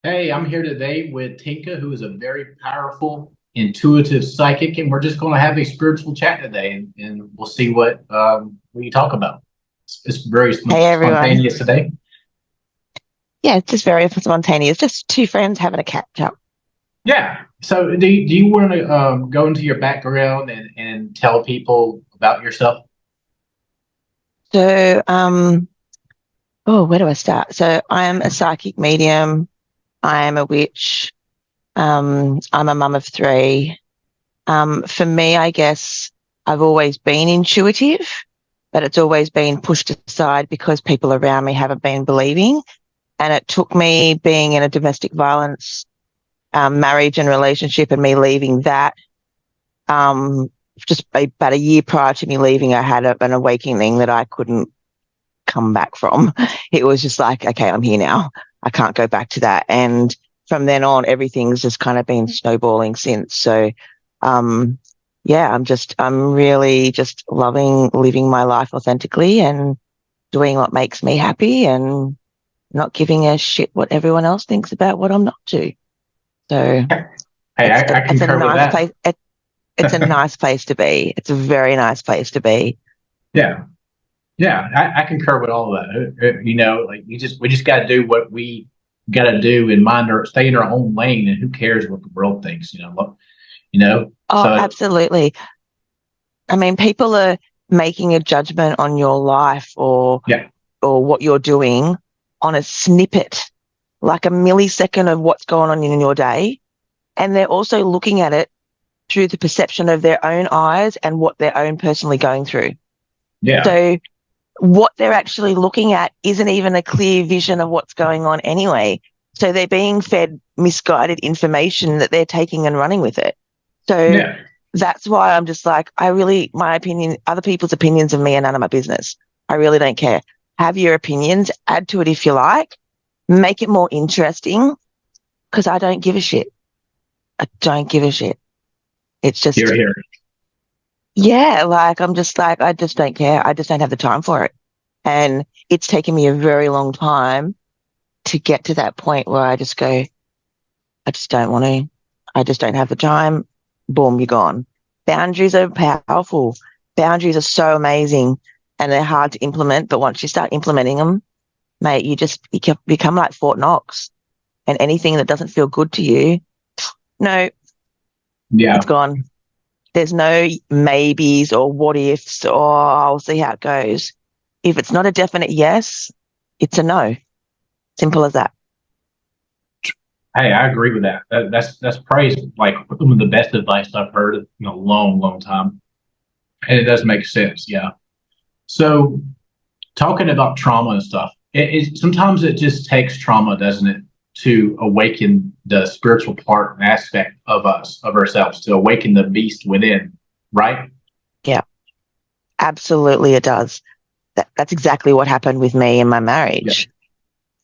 Hey, I'm here today with Tinka, who is a very powerful, intuitive psychic, and we're just going to have a spiritual chat today, and we'll see what we talk about. It's very Hey everyone. spontaneous today. Yeah, it's just very spontaneous. Just two friends having a catch up. Yeah. So, do you want to go into your background and tell people about yourself? So, where do I start? So, I am a psychic medium. I am a witch. I'm a mum of three. For me, I guess I've always been intuitive, but it's always been pushed aside because people around me haven't been believing. And it took me being in a domestic violence marriage and relationship and me leaving that just about a year prior to me leaving, I had an awakening that I couldn't come back from. It was just like, okay, I'm here now. I can't go back to that. And from then on, everything's just kind of been snowballing since. So, um, yeah, I'm really just loving living my life authentically and doing what makes me happy and not giving a shit what everyone else thinks about what I'm not to. So Hey, I it's a concur with nice that. place. It's a nice place to be. It's a very nice place to be. Yeah, yeah, I concur with all of that. Like we just got to do what we got to do and mind or stay in our own lane, and who cares what the world thinks? You know. Oh, So absolutely. I mean, people are making a judgment on your life yeah, or what you're doing on a snippet, like a millisecond of what's going on in your day. And they're also looking at it through the perception of their own eyes and what they're own personally going through. yeah, So what they're actually looking at isn't even a clear vision of what's going on anyway. So they're being fed misguided information that they're taking and running with it. So yeah. that's why I'm just like, my opinion, other people's opinions of me are none of my business. I really don't care. Have your opinions, add to it if you like, make it more interesting because I don't give a shit. I don't give a shit. It's Here, just, here. yeah, like I'm just like, I just don't care. I just don't have the time for it. And it's taken me a very long time to get to that point where I just go, I just don't want to. I just don't have the time. Boom, you're gone. Boundaries are powerful. Boundaries are so amazing and they're hard to implement. But once you start implementing them, mate, you can become like Fort Knox and anything that doesn't feel good to you, no, it's Yeah, gone. There's no maybes or what ifs or I'll see how it goes. If it's not a definite yes, it's a no. Simple as that. hey, I agree with that. That's praise like some of the best advice I've heard in a long, long time, and it does make sense. Yeah. So talking about trauma and stuff, sometimes it just takes trauma, doesn't it, to awaken the spiritual part and aspect of us, of ourselves, to awaken the beast within, right? Yeah, absolutely it does. That's exactly what happened with me in my Yeah, marriage.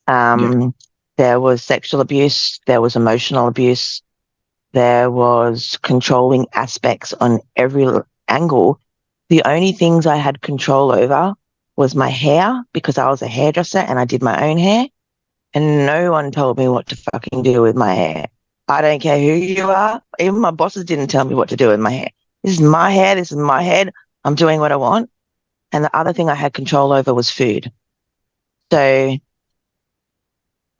yeah, Um, there was sexual abuse, there was emotional abuse, there was controlling aspects on every angle. The only things I had control over was my hair because I was a hairdresser and I did my own hair, and no one told me what to fucking do with my hair. I don't care who you are. Even my bosses didn't tell me what to do with my hair. This is my hair. This is my head. I'm doing what I want. And the other thing I had control over was food. So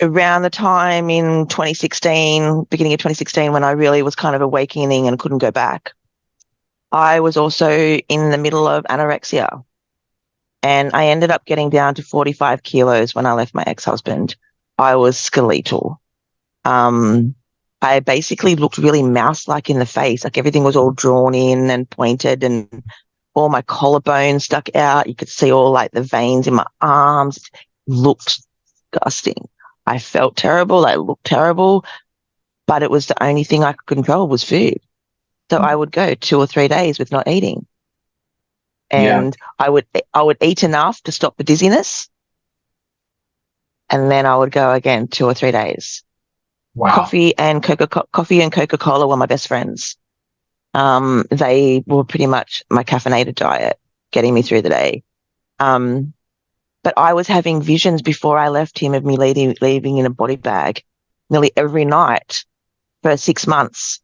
around the time in 2016, beginning of 2016, when I really was kind of awakening and couldn't go back, I was also in the middle of anorexia. And I ended up getting down to 45 kilos when I left my ex-husband. I was skeletal. Um, I basically looked really mouse-like in the face, like everything was all drawn in and pointed and all my collarbones stuck out. You could see all like the veins in my arms. It looked disgusting. I felt terrible. I looked terrible, but it was the only thing I could control was food. So I would go 2 or 3 days with not eating, yeah. and I would eat enough to stop the dizziness, and then I would go again 2 or 3 days. Wow. Coffee and Coca-Cola were my best friends. They were pretty much my caffeinated diet, getting me through the day. Um, but I was having visions before I left him of me leaving in a body bag. nearly every night for 6 months,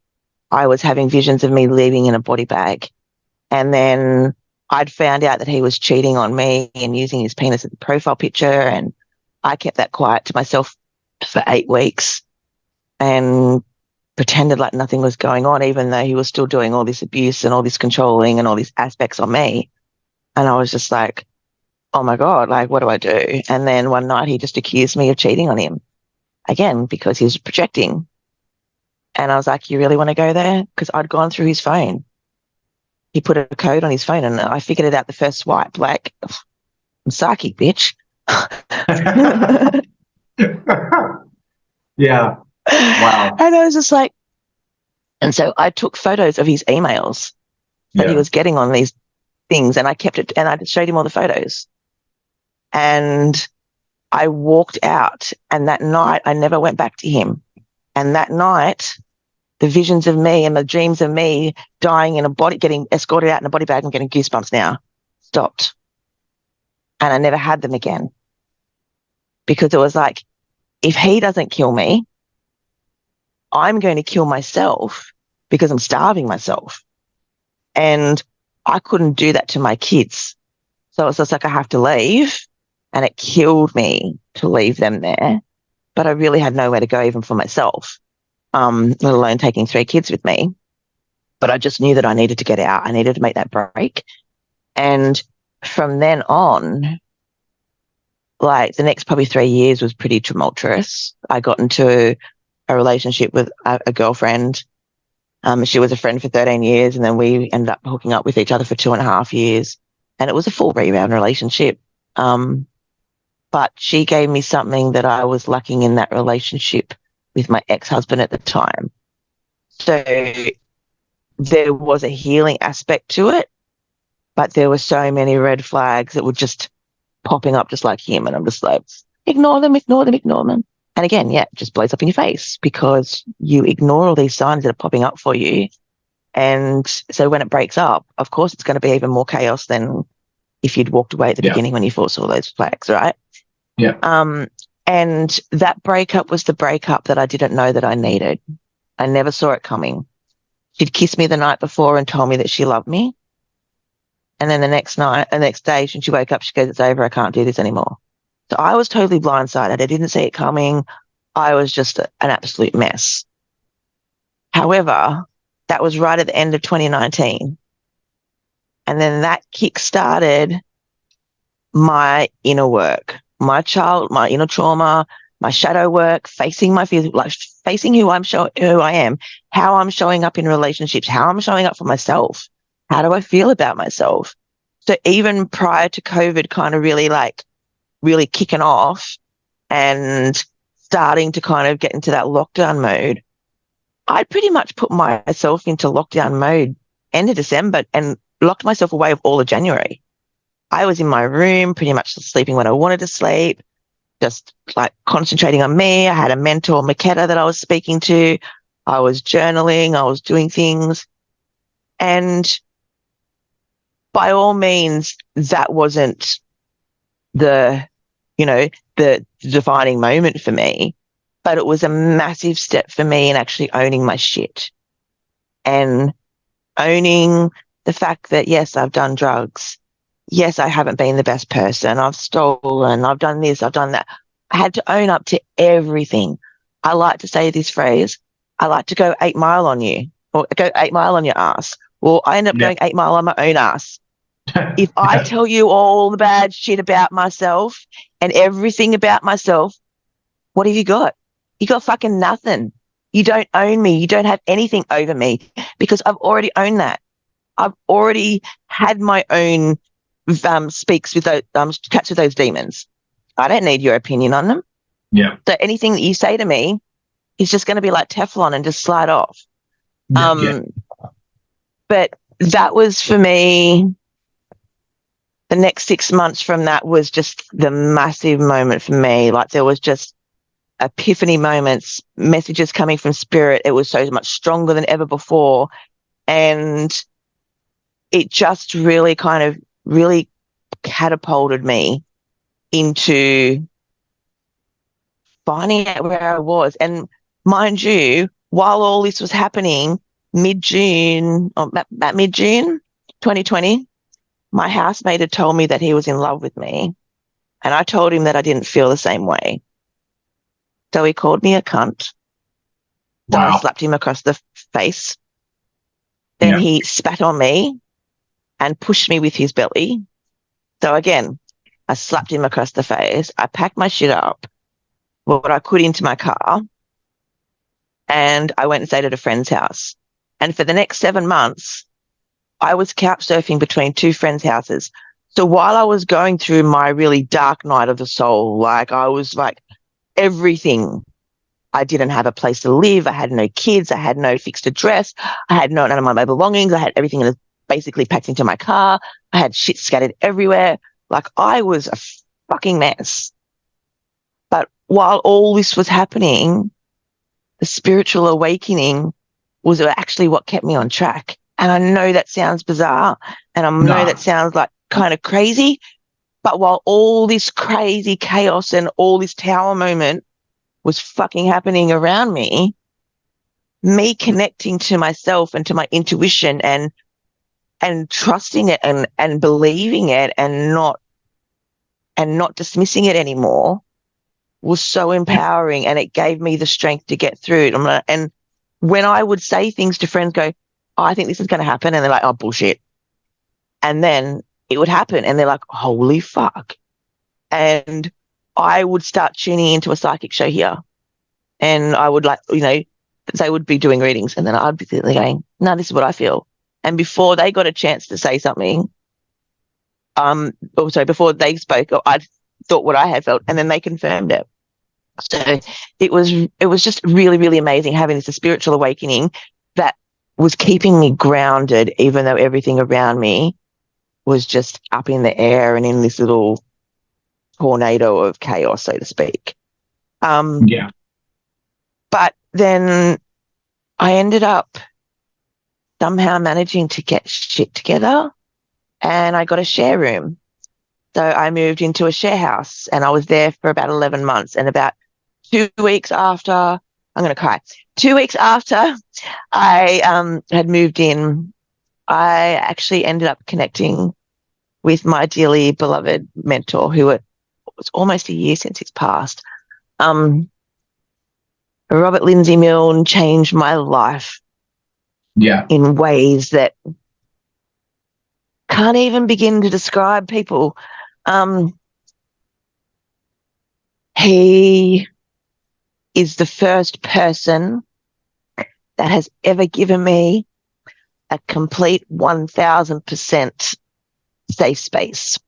I was having visions of me leaving in a body bag. And then I'd found out that he was cheating on me and using his penis as a profile picture. And I kept that quiet to myself for 8 weeks and pretended like nothing was going on, even though he was still doing all this abuse and all this controlling and all these aspects on me. And I was just like, oh my God, like, what do I do? And then one night he just accused me of cheating on him again because he was projecting. And I was like, you really want to go there? Because I'd gone through his phone. He put a code on his phone and I figured it out the first swipe. Like, I'm psychic, bitch. Yeah. Wow. And I was just like, and so I took photos of his emails that he Yeah. was getting on these things and I kept it and I showed him all the photos. And I walked out and that night I never went back to him. And that night, the visions of me and the dreams of me dying in a body, getting escorted out in a body bag, I'm getting goosebumps now, stopped. And I never had them again because it was like, if he doesn't kill me, I'm going to kill myself because I'm starving myself. And I couldn't do that to my kids. So it's just like, I have to leave. And it killed me to leave them there. But I really had nowhere to go even for myself, let alone taking 3 kids with me. But I just knew that I needed to get out. I needed to make that break. And from then on, like the next probably 3 years was pretty tumultuous. I got into a relationship with a girlfriend. She was a friend for 13 years and then we ended up hooking up with each other for 2.5 years. And it was a full rebound relationship. But she gave me something that I was lacking in that relationship with my ex-husband at the time. So there was a healing aspect to it, but there were so many red flags that were just popping up just like him. And I'm just like, ignore them, ignore them, ignore them. And again, yeah, it just blows up in your face because you ignore all these signs that are popping up for you. And so when it breaks up, of course, it's going to be even more chaos than if you'd walked away at the beginning when you first saw those flags, right? Yeah. And that breakup was the breakup that I didn't know that I needed. I never saw it coming. She'd kissed me the night before and told me that she loved me. And then the next day, when she woke up, she goes, it's over. I can't do this anymore. So I was totally blindsided. I didn't see it coming. I was just an absolute mess. However, that was right at the end of 2019. And then that kick-started my inner work, my inner trauma, my shadow work, facing my fears, like facing who I am, how I'm showing up in relationships, how I'm showing up for myself. How do I feel about myself? So even prior to COVID kind of really kicking off and starting to kind of get into that lockdown mode, I pretty much put myself into lockdown mode end of December and locked myself away of all of January. I was in my room pretty much sleeping when I wanted to sleep, just like concentrating on me. I had a mentor, Makeda, that I was speaking to. I was journaling. I was doing things. And by all means, that wasn't the defining moment for me, but it was a massive step for me in actually owning my shit and owning the fact that, yes, I've done drugs. Yes, I haven't been the best person. I've stolen. I've done this. I've done that. I had to own up to everything. I like to say this phrase, I like to go 8 Mile on you or go 8 Mile on your ass. Well, I end up going 8 Mile on my own ass. If I tell you all the bad shit about myself and everything about myself, what have you got? You got fucking nothing. You don't own me. You don't have anything over me because I've already owned that. I've already had my own speaks with those chats with those demons. I don't need your opinion on them. Yeah. So anything that you say to me is just going to be like Teflon and just slide off. But that was for me. The next 6 months from that was just the massive moment for me. Like there was just epiphany moments, messages coming from spirit. It was so much stronger than ever before. And it just really catapulted me into finding out where I was. And mind you, while all this was happening, mid-June, or about mid-June 2020, my housemate had told me that he was in love with me, and I told him that I didn't feel the same way. So he called me a cunt. So I Wow. slapped him across the face. Then Yeah. he spat on me and pushed me with his belly. So again, I slapped him across the face. I packed my shit up, what I could, into my car, and I went and stayed at a friend's house. And for the next 7 months, I was couch surfing between two friends' houses. So while I was going through my really dark night of the soul, like I was like everything, I didn't have a place to live. I had no kids. I had no fixed address. I had none of my belongings. I had everything basically packed into my car. I had shit scattered everywhere. Like I was a fucking mess. But while all this was happening, the spiritual awakening was actually what kept me on track. And I know that sounds bizarre, and I know that No. sounds like kind of crazy, but while all this crazy chaos and all this tower moment was fucking happening around me connecting to myself and to my intuition and trusting it and believing it and not dismissing it anymore was so Yeah. empowering, and it gave me the strength to get through it. And when I would say things to friends, go, oh, I think this is going to happen. And they're like, oh, bullshit. And then it would happen. And they're like, holy fuck. And I would start tuning into a psychic show here. And I would they would be doing readings. And then I'd be going, no, this is what I feel. And before they got a chance to say something, before they spoke, I thought what I had felt, and then they confirmed it. So it was just really, really amazing having this spiritual awakening that was keeping me grounded, even though everything around me was just up in the air and in this little tornado of chaos, so to speak. Um, Yeah. but then I ended up somehow managing to get shit together, and I got a share room. So I moved into a share house, and I was there for about 11 months. And about 2 weeks after, I'm going to cry. 2 weeks after I had moved in, I actually ended up connecting with my dearly beloved mentor, who it was almost a year since he's passed. Robert Lindsay Milne changed my life Yeah. in ways that can't even begin to describe, people. Um, he is the first person that has ever given me a complete 1000% safe space.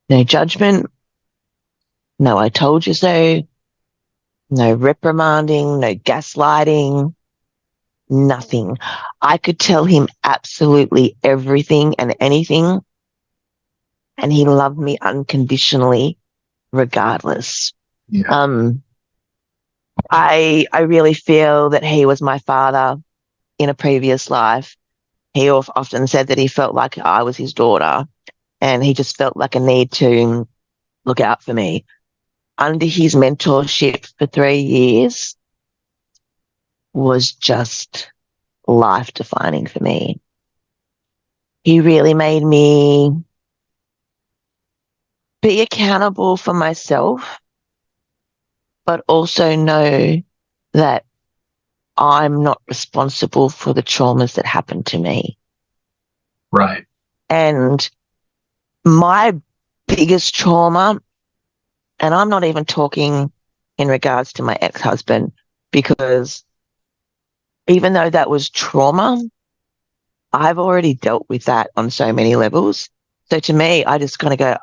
No judgment, no I told you so, no reprimanding, no gaslighting, nothing. I could tell him absolutely everything and anything, and he loved me unconditionally regardless. Yeah. I really feel that he was my father in a previous life. He often said that he felt like I was his daughter, and he just felt like a need to look out for me. Under his mentorship for 3 years was just life defining for me. He really made me be accountable for myself, but also know that I'm not responsible for the traumas that happened to me. Right. And my biggest trauma, and I'm not even talking in regards to my ex-husband, because even though that was trauma, I've already dealt with that on so many levels. So to me, I just kind of go,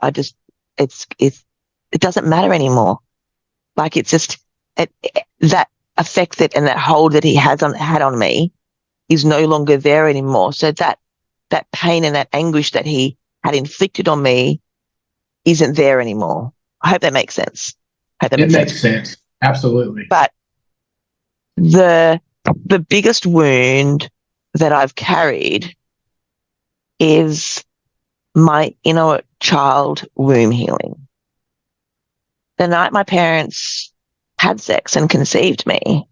it doesn't matter anymore. Like it's just that effect and that hold that he had on me is no longer there anymore. So that pain and that anguish that he had inflicted on me isn't there anymore. I hope that makes sense. I hope that It makes sense. makes sense. Absolutely. But the biggest wound that I've carried is my inner child womb healing. The night my parents had sex and conceived me.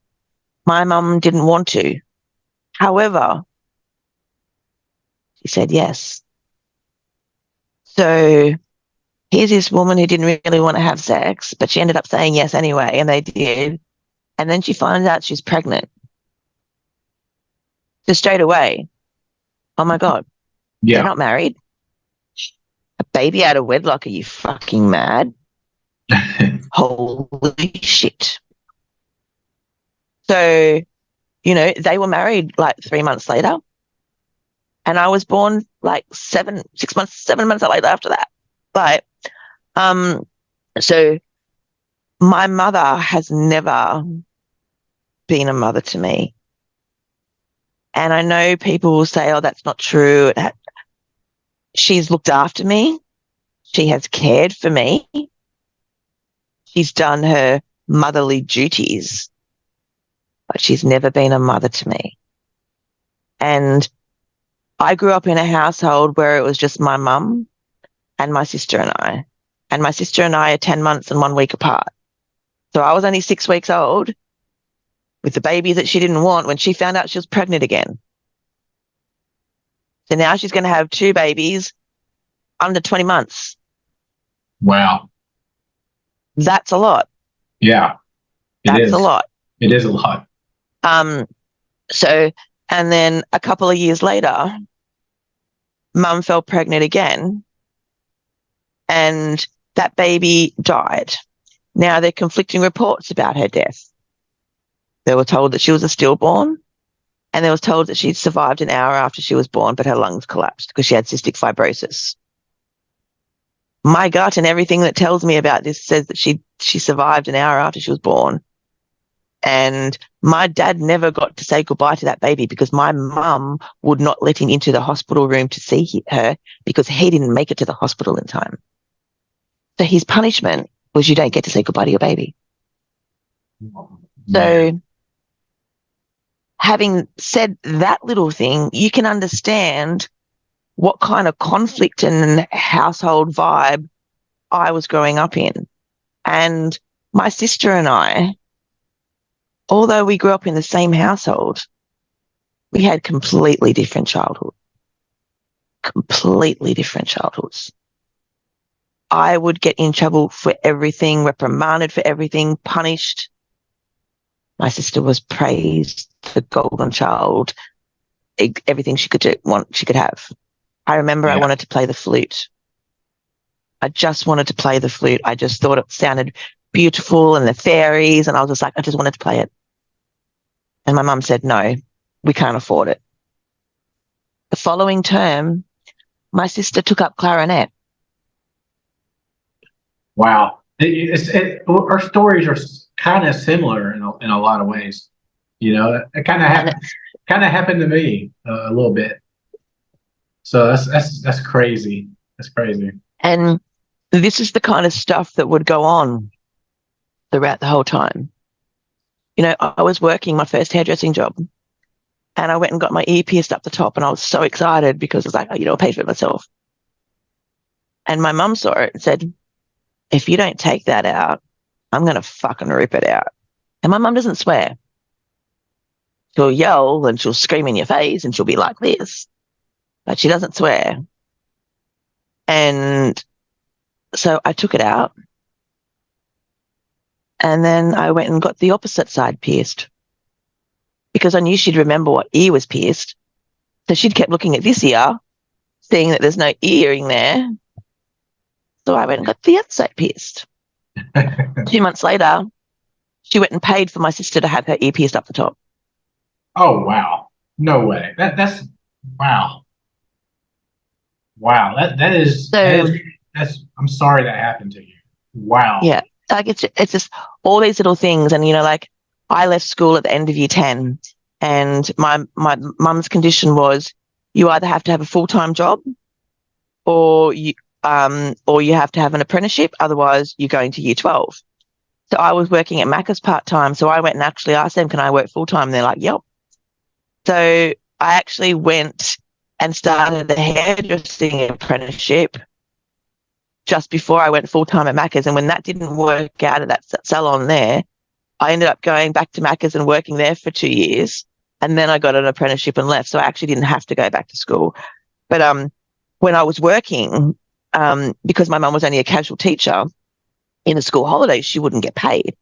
My mum didn't want to. However, she said yes. So here's this woman who didn't really want to have sex, but she ended up saying yes anyway, and they did. And then she finds out she's pregnant. Just straight away, oh my God, they're Yeah. not married. A baby out of wedlock, are you fucking mad? Holy shit. So, they were married like 3 months later. And I was born like 7 months later after that. But, so my mother has never been a mother to me. And I know people will say, oh, that's not true. She's looked after me. She has cared for me. She's done her motherly duties, but she's never been a mother to me. And I grew up in a household where it was just my mum and my sister and I. And my sister and I are 10 months and 1 week apart. So I was only 6 weeks old with the baby that she didn't want when she found out she was pregnant again. So now she's going to have 2 babies under 20 months. Wow. That's a lot. Yeah, That's a lot. It is a lot. So, and then a couple of years later, mum fell pregnant again, and that baby died. Now there are conflicting reports about her death. They were told that she was a stillborn, and they was told that she'd survived an hour after she was born, but her lungs collapsed because she had cystic fibrosis. My gut and everything that tells me about this says that she survived an hour after she was born. And my dad never got to say goodbye to that baby because my mum would not let him into the hospital room to see her because he didn't make it to the hospital in time. So his punishment was you don't get to say goodbye to your baby. So having said that little thing, you can understand what kind of conflict and household vibe I was growing up in. And my sister and I, although we grew up in the same household, we had completely different childhoods. Completely different childhoods. I would get in trouble for everything, reprimanded for everything, punished. My sister was praised, the golden child, everything she could have. I remember I wanted to play the flute. I just wanted to play the flute. I just thought it sounded beautiful and the fairies, and I was just like, I just wanted to play it. And my mum said, no, we can't afford it. The following term, my sister took up clarinet. Wow. Our stories are kind of similar in a lot of ways. It kind of happened to me a little bit. So that's crazy. That's crazy. And this is the kind of stuff that would go on throughout the whole time. I was working my first hairdressing job, and I went and got my ear pierced up the top, and I was so excited because I was like, I paid for it myself. And my mum saw it and said, if you don't take that out, I'm going to fucking rip it out. And my mum doesn't swear. She'll yell and she'll scream in your face and she'll be like this, but she doesn't swear. And so I took it out, and then I went and got the opposite side pierced because I knew she'd remember what ear was pierced. So she'd kept looking at this ear, seeing that there's no earring there. So I went and got the other side pierced. 2 months later, she went and paid for my sister to have her ear pierced up the top. Oh, wow. No way. That's wow. Wow. That's I'm sorry that happened to you. Wow. Yeah. Like it's just all these little things. And, like I left school at the end of year 10, and my mum's condition was you either have to have a full-time job or you have to have an apprenticeship. Otherwise you're going to year 12. So I was working at Macca's part-time. So I went and actually asked them, can I work full-time? And they're like, yep. So I actually went and started the hairdressing apprenticeship just before I went full-time at Macca's. And when that didn't work out at that salon there, I ended up going back to Macca's and working there for 2 years. And then I got an apprenticeship and left. So I actually didn't have to go back to school. But when I was working, because my mum was only a casual teacher, in the school holidays, she wouldn't get paid.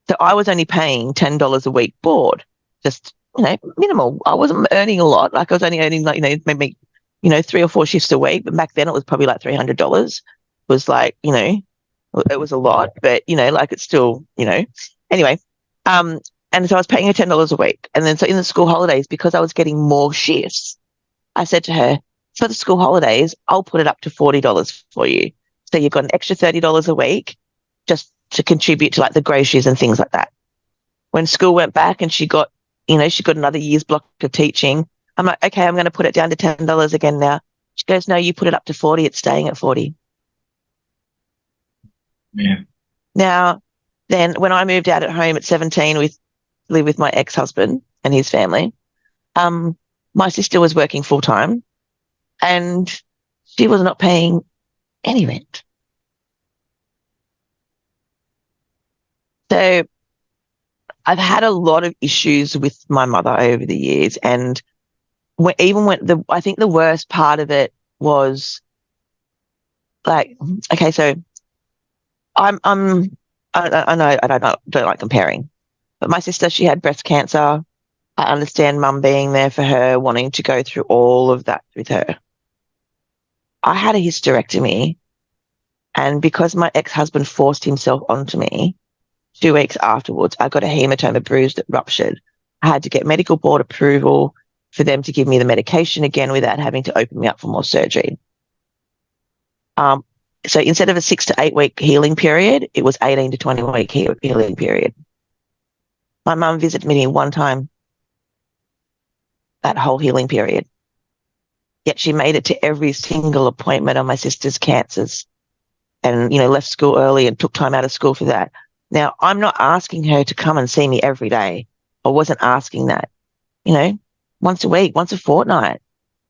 So I was only paying $10 a week board, just, minimal. I wasn't earning a lot. Like I was only earning like, maybe, 3 or 4 shifts a week. But back then it was probably like $300 was like, it was a lot, but, like it's still, anyway. And so I was paying her $10 a week. And then so in the school holidays, because I was getting more shifts, I said to her, for the school holidays, I'll put it up to $40 for you. So you've got an extra $30 a week just to contribute to like the groceries and things like that. When school went back and she got another year's block of teaching, I'm like, okay, I'm going to put it down to $10 again now. She goes, no, you put it up to 40. It's staying at 40. Yeah. Now, then when I moved out at home at 17 live with my ex-husband and his family, my sister was working full-time and she was not paying any rent. So I've had a lot of issues with my mother over the years. And I think the worst part of it was like, okay, so I know I don't like comparing, but my sister, she had breast cancer. I understand mum being there for her, wanting to go through all of that with her. I had a hysterectomy, and because my ex-husband forced himself onto me, 2 weeks afterwards, I got a hematoma bruise that ruptured. I had to get medical board approval for them to give me the medication again without having to open me up for more surgery. So instead of a 6 to 8 week healing period, it was 18 to 20 week healing period. My mum visited me one time that whole healing period. Yet she made it to every single appointment on my sister's cancers and, left school early and took time out of school for that. Now, I'm not asking her to come and see me every day. I wasn't asking that. Once a week, once a fortnight,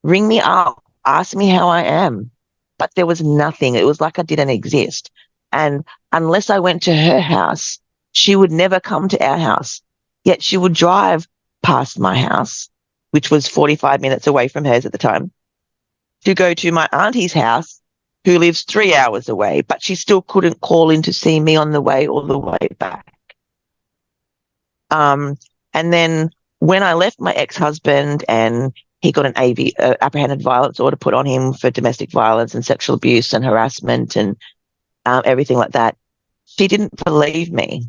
ring me up, ask me how I am. But there was nothing. It was like I didn't exist. And unless I went to her house, she would never come to our house. Yet she would drive past my house, which was 45 minutes away from hers at the time, to go to my auntie's house, who lives 3 hours away, but she still couldn't call in to see me on the way or the way back. And then when I left my ex-husband and he got an apprehended violence order put on him for domestic violence and sexual abuse and harassment and everything like that, she didn't believe me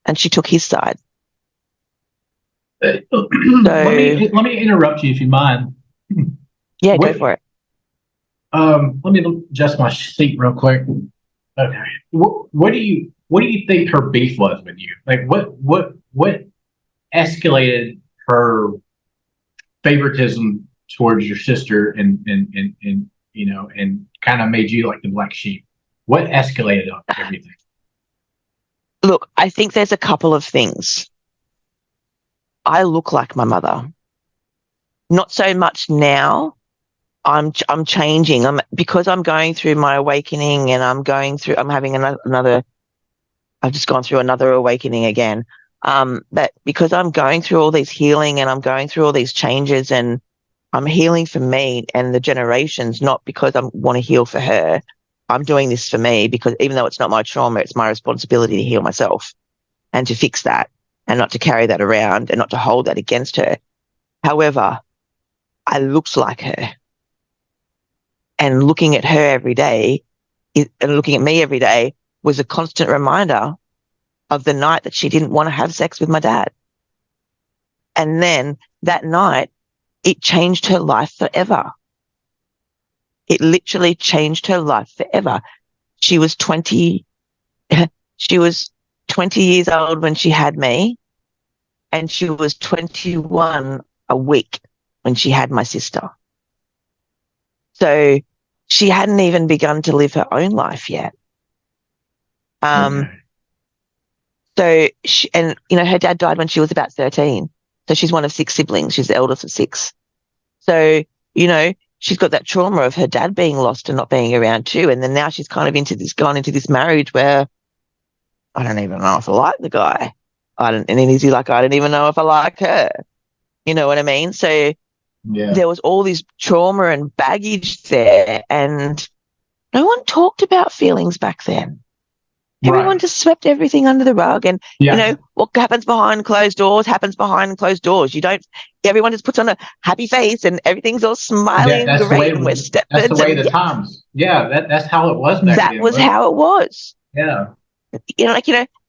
and she took his side. Let me interrupt you if you mind. Yeah, go for it. Let me adjust my seat real quick. Okay. What do you think her beef was with you? Like what escalated her favoritism towards your sister and kind of made you like the black sheep? What escalated up everything? Look, I think there's a couple of things. I look like my mother. Not so much now. I'm changing. Because I'm going through my awakening and I'm having another, I've just gone through another awakening again. But because I'm going through all these healing and I'm going through all these changes and I'm healing for me and the generations, not because I want to heal for her. I'm doing this for me because even though it's not my trauma, it's my responsibility to heal myself and to fix that and not to carry that around and not to hold that against her. However, I looked like her. And looking at her every day and looking at me every day was a constant reminder of the night that she didn't want to have sex with my dad. And then that night, it changed her life forever. It literally changed her life forever. She was 20 years old when she had me, and she was 21 a week when she had my sister. So she hadn't even begun to live her own life yet. Okay. So her dad died when she was about 13. So she's one of 6 siblings. She's the eldest of 6. So, she's got that trauma of her dad being lost and not being around too. And then now she's kind of gone into this marriage where I don't even know if I like the guy. and then he's like, I don't even know if I like her. You know what I mean? So Yeah. there was all this trauma and baggage there, and no one talked about feelings back then. Everyone Right. just swept everything under the rug. And, Yeah. what happens behind closed doors happens behind closed doors. Everyone just puts on a happy face and everything's all smiling That and that's the way great. it And we're was. That's the Stepfords. way of And the yeah, times. Yeah, that's how it was back that then. was Was how it was. yeah.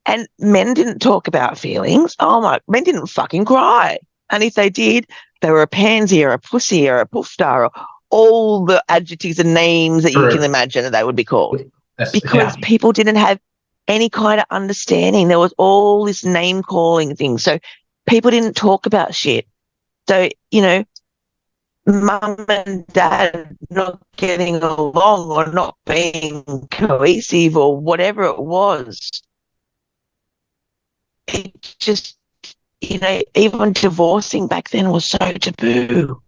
And men didn't talk about feelings. Oh my, men didn't fucking cry. And if they did, they were a pansy or a pussy or a poof star or all the adjectives and names that you can True. imagine that they would be called, That's because yeah. people didn't have any kind of understanding. There was all this name calling thing. So people didn't talk about shit. So, mum and dad not getting along or not being cohesive or whatever it was, it just, even divorcing back then was so taboo.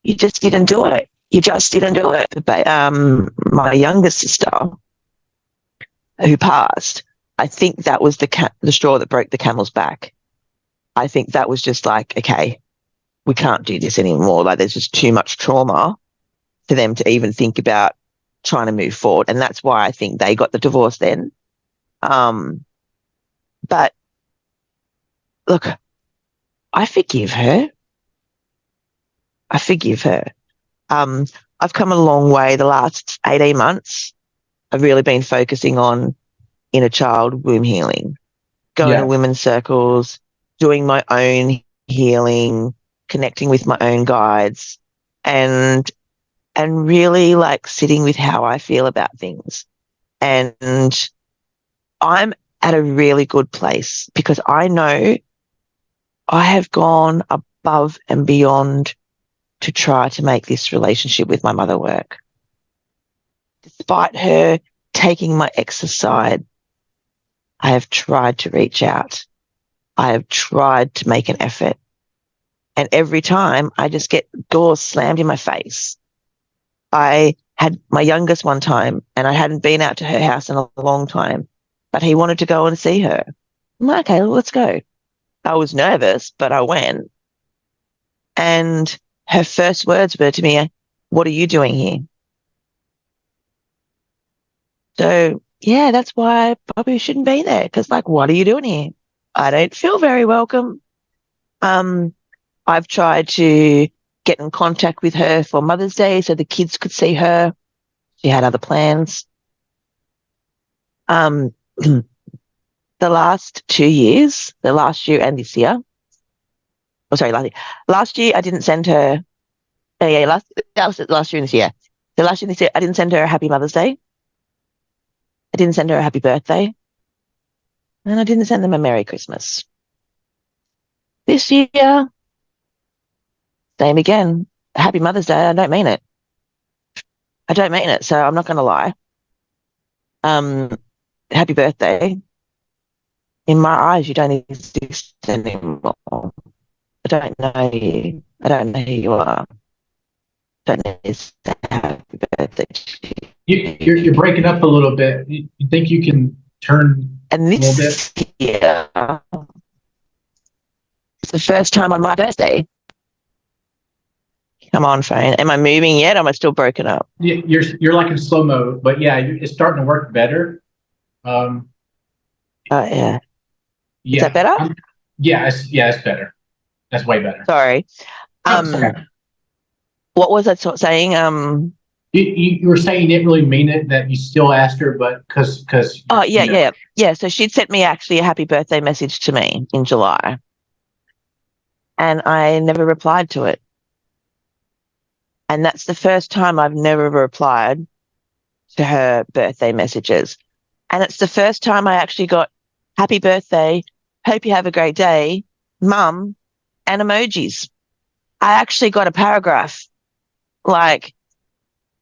You just didn't do it. You just didn't do it. But my younger sister, who passed, I think that was the straw that broke the camel's back. I think that was just like, okay, we can't do this anymore. Like, there's just too much trauma for them to even think about trying to move forward. And that's why I think they got the divorce then. But look, I forgive her. I forgive her. I've come a long way the last 18 months. I've really been focusing on inner child womb healing, going to Yeah. women's circles, doing my own healing, connecting with my own guides, and really like sitting with how I feel about things. And I'm at a really good place because I know I have gone above and beyond to try to make this relationship with my mother work. Despite her taking my ex aside, I have tried to reach out. I have tried to make an effort. And every time I just get doors slammed in my face. I had my youngest one time and I hadn't been out to her house in a long time, but he wanted to go and see her. I'm like, okay, well, let's go. I was nervous, but I went. And her first words were to me, what are you doing here? So, yeah, that's why I probably shouldn't be there. Because, like, what are you doing here? I don't feel very welcome. I've tried to get in contact with her for Mother's Day so the kids could see her. She had other plans. The last 2 years, the last year and this year, oh, sorry, last year I didn't send her, that was last year and this year. The last year and this year, I didn't send her a happy Mother's Day. I didn't send her a happy birthday. And I didn't send them a Merry Christmas. This year, same again. Happy Mother's Day. I don't mean it. I don't mean it. So I'm not going to lie. Happy birthday. In my eyes, you don't exist anymore. I don't know you. I don't know who you are. I don't know this happy birthday to You're you. breaking up a little bit. You think you can turn And a little bit? this year, it's the first time on my birthday. Come on, phone. Am I moving yet? Or am I still broken up? You're like in slow mo, but yeah, it's starting to work better. Um, Yeah. Is that yeah, better? it's better. That's way better. Sorry. No, it's Um, okay. what was I saying? You were saying you didn't really mean it, that you still asked her, but because Oh, you yeah, know. yeah. Yeah. So she'd sent me actually a happy birthday message to me in July, and I never replied to it. And that's the first time I've never replied to her birthday messages. And it's the first time I actually got happy birthday, hope you have a great day, mum, and emojis. I actually got a paragraph. Like,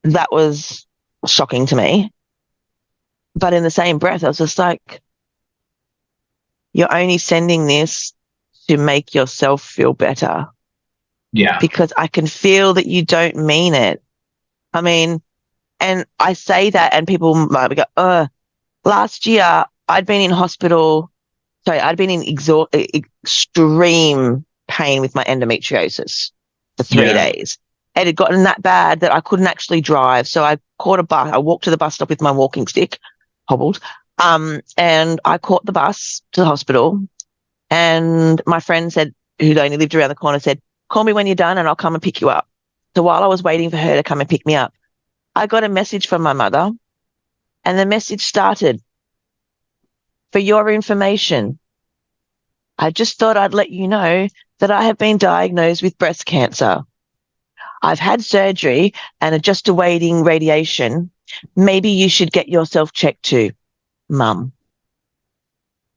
that was shocking to me. But in the same breath, I was just like, you're only sending this to make yourself feel better, Yeah, because I can feel that you don't mean it. I mean, and I say that and people might go, last year I'd been in hospital sorry, I'd been in extreme pain with my endometriosis for 3 days. It had gotten that bad that I couldn't actually drive. So I caught a bus. I walked to the bus stop with my walking stick, hobbled. And I caught the bus to the hospital. And my friend said, who'd only lived around the corner, said, call me when you're done and I'll come and pick you up. So while I was waiting for her to come and pick me up, I got a message from my mother. And the message started, for your information, I just thought I'd let you know that I have been diagnosed with breast cancer. I've had surgery and are just awaiting radiation. Maybe you should get yourself checked too, Mum.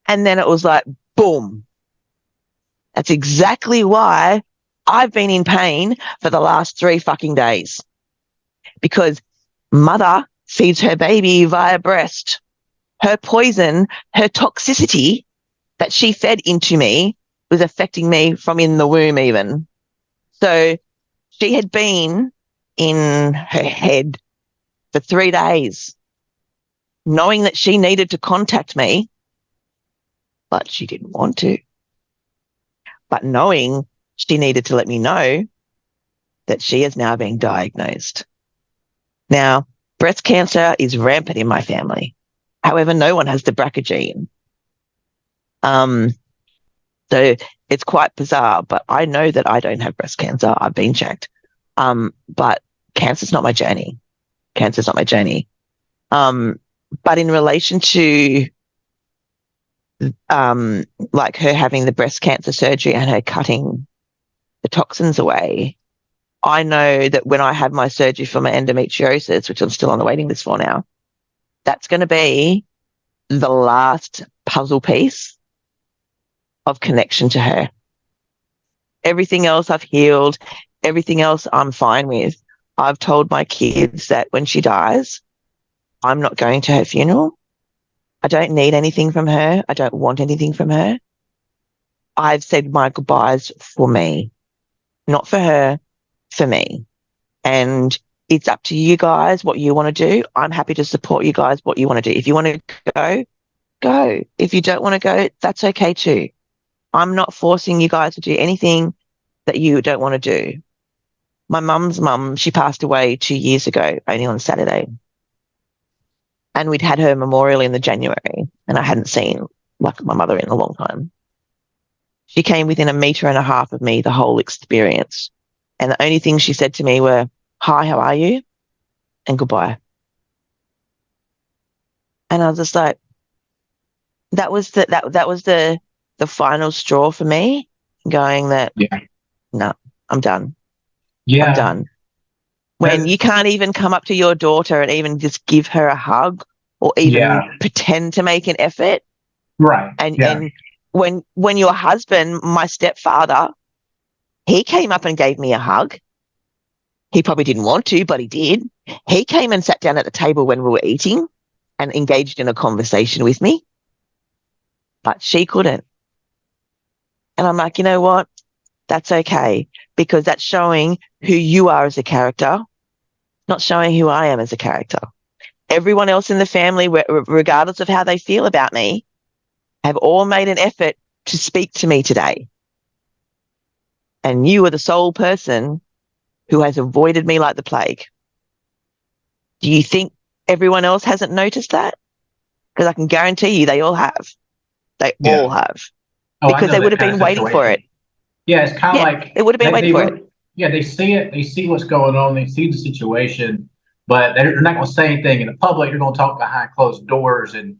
And then it was like, boom. That's exactly why I've been in pain for the last 3 fucking days. Because mother feeds her baby via breast. Her poison, her toxicity that she fed into me was affecting me from in the womb even. So she had been in her head for 3 days, knowing that she needed to contact me, but she didn't want to. But knowing she needed to let me know that she is now being diagnosed. Now, breast cancer is rampant in my family. However, no one has the BRCA gene. So it's quite bizarre, but I know that I don't have breast cancer. I've been checked. But cancer's not my journey. Cancer's not my journey. But in relation to like her having the breast cancer surgery and her cutting the toxins away, I know that when I have my surgery for my endometriosis, which I'm still on the waiting list for now, that's going to be the last puzzle piece of connection to her. Everything else I've healed, everything else I'm fine with. I've told my kids that when she dies, I'm not going to her funeral. I don't need anything from her. I don't want anything from her. I've said my goodbyes for me, not for her, for me. And it's up to you guys what you want to do. I'm happy to support you guys what you want to do. If you want to go, go. If you don't want to go, that's okay too. I'm not forcing you guys to do anything that you don't want to do. My mum's mum, she passed away 2 years ago, only on Saturday. And we'd had her memorial in the January, and I hadn't seen like my mother in a long time. She came within 1.5 meters of me the whole experience. And the only things she said to me were, hi, how are you? And goodbye. And I was just like, that was the final straw for me, going that, no, I'm done. Yeah. I'm done. When you can't even come up to your daughter and even just give her a hug or even pretend to make an effort. Right. And when your husband, my stepfather, he came up and gave me a hug. He probably didn't want to, but he did. He came and sat down at the table when we were eating and engaged in a conversation with me. But she couldn't. And I'm like, you know what? That's okay, because that's showing who you are as a character, not showing who I am as a character. Everyone else in the family, regardless of how they feel about me, have all made an effort to speak to me today. And you are the sole person who has avoided me like the plague. Do you think everyone else hasn't noticed that? Because I can guarantee you they all have. They all have. Because they would have been waiting for it. Yeah, it's kind of like they would have been waiting for it. Yeah, they see it. They see what's going on. They see the situation, but they're not going to say anything in the public. They're going to talk behind closed doors and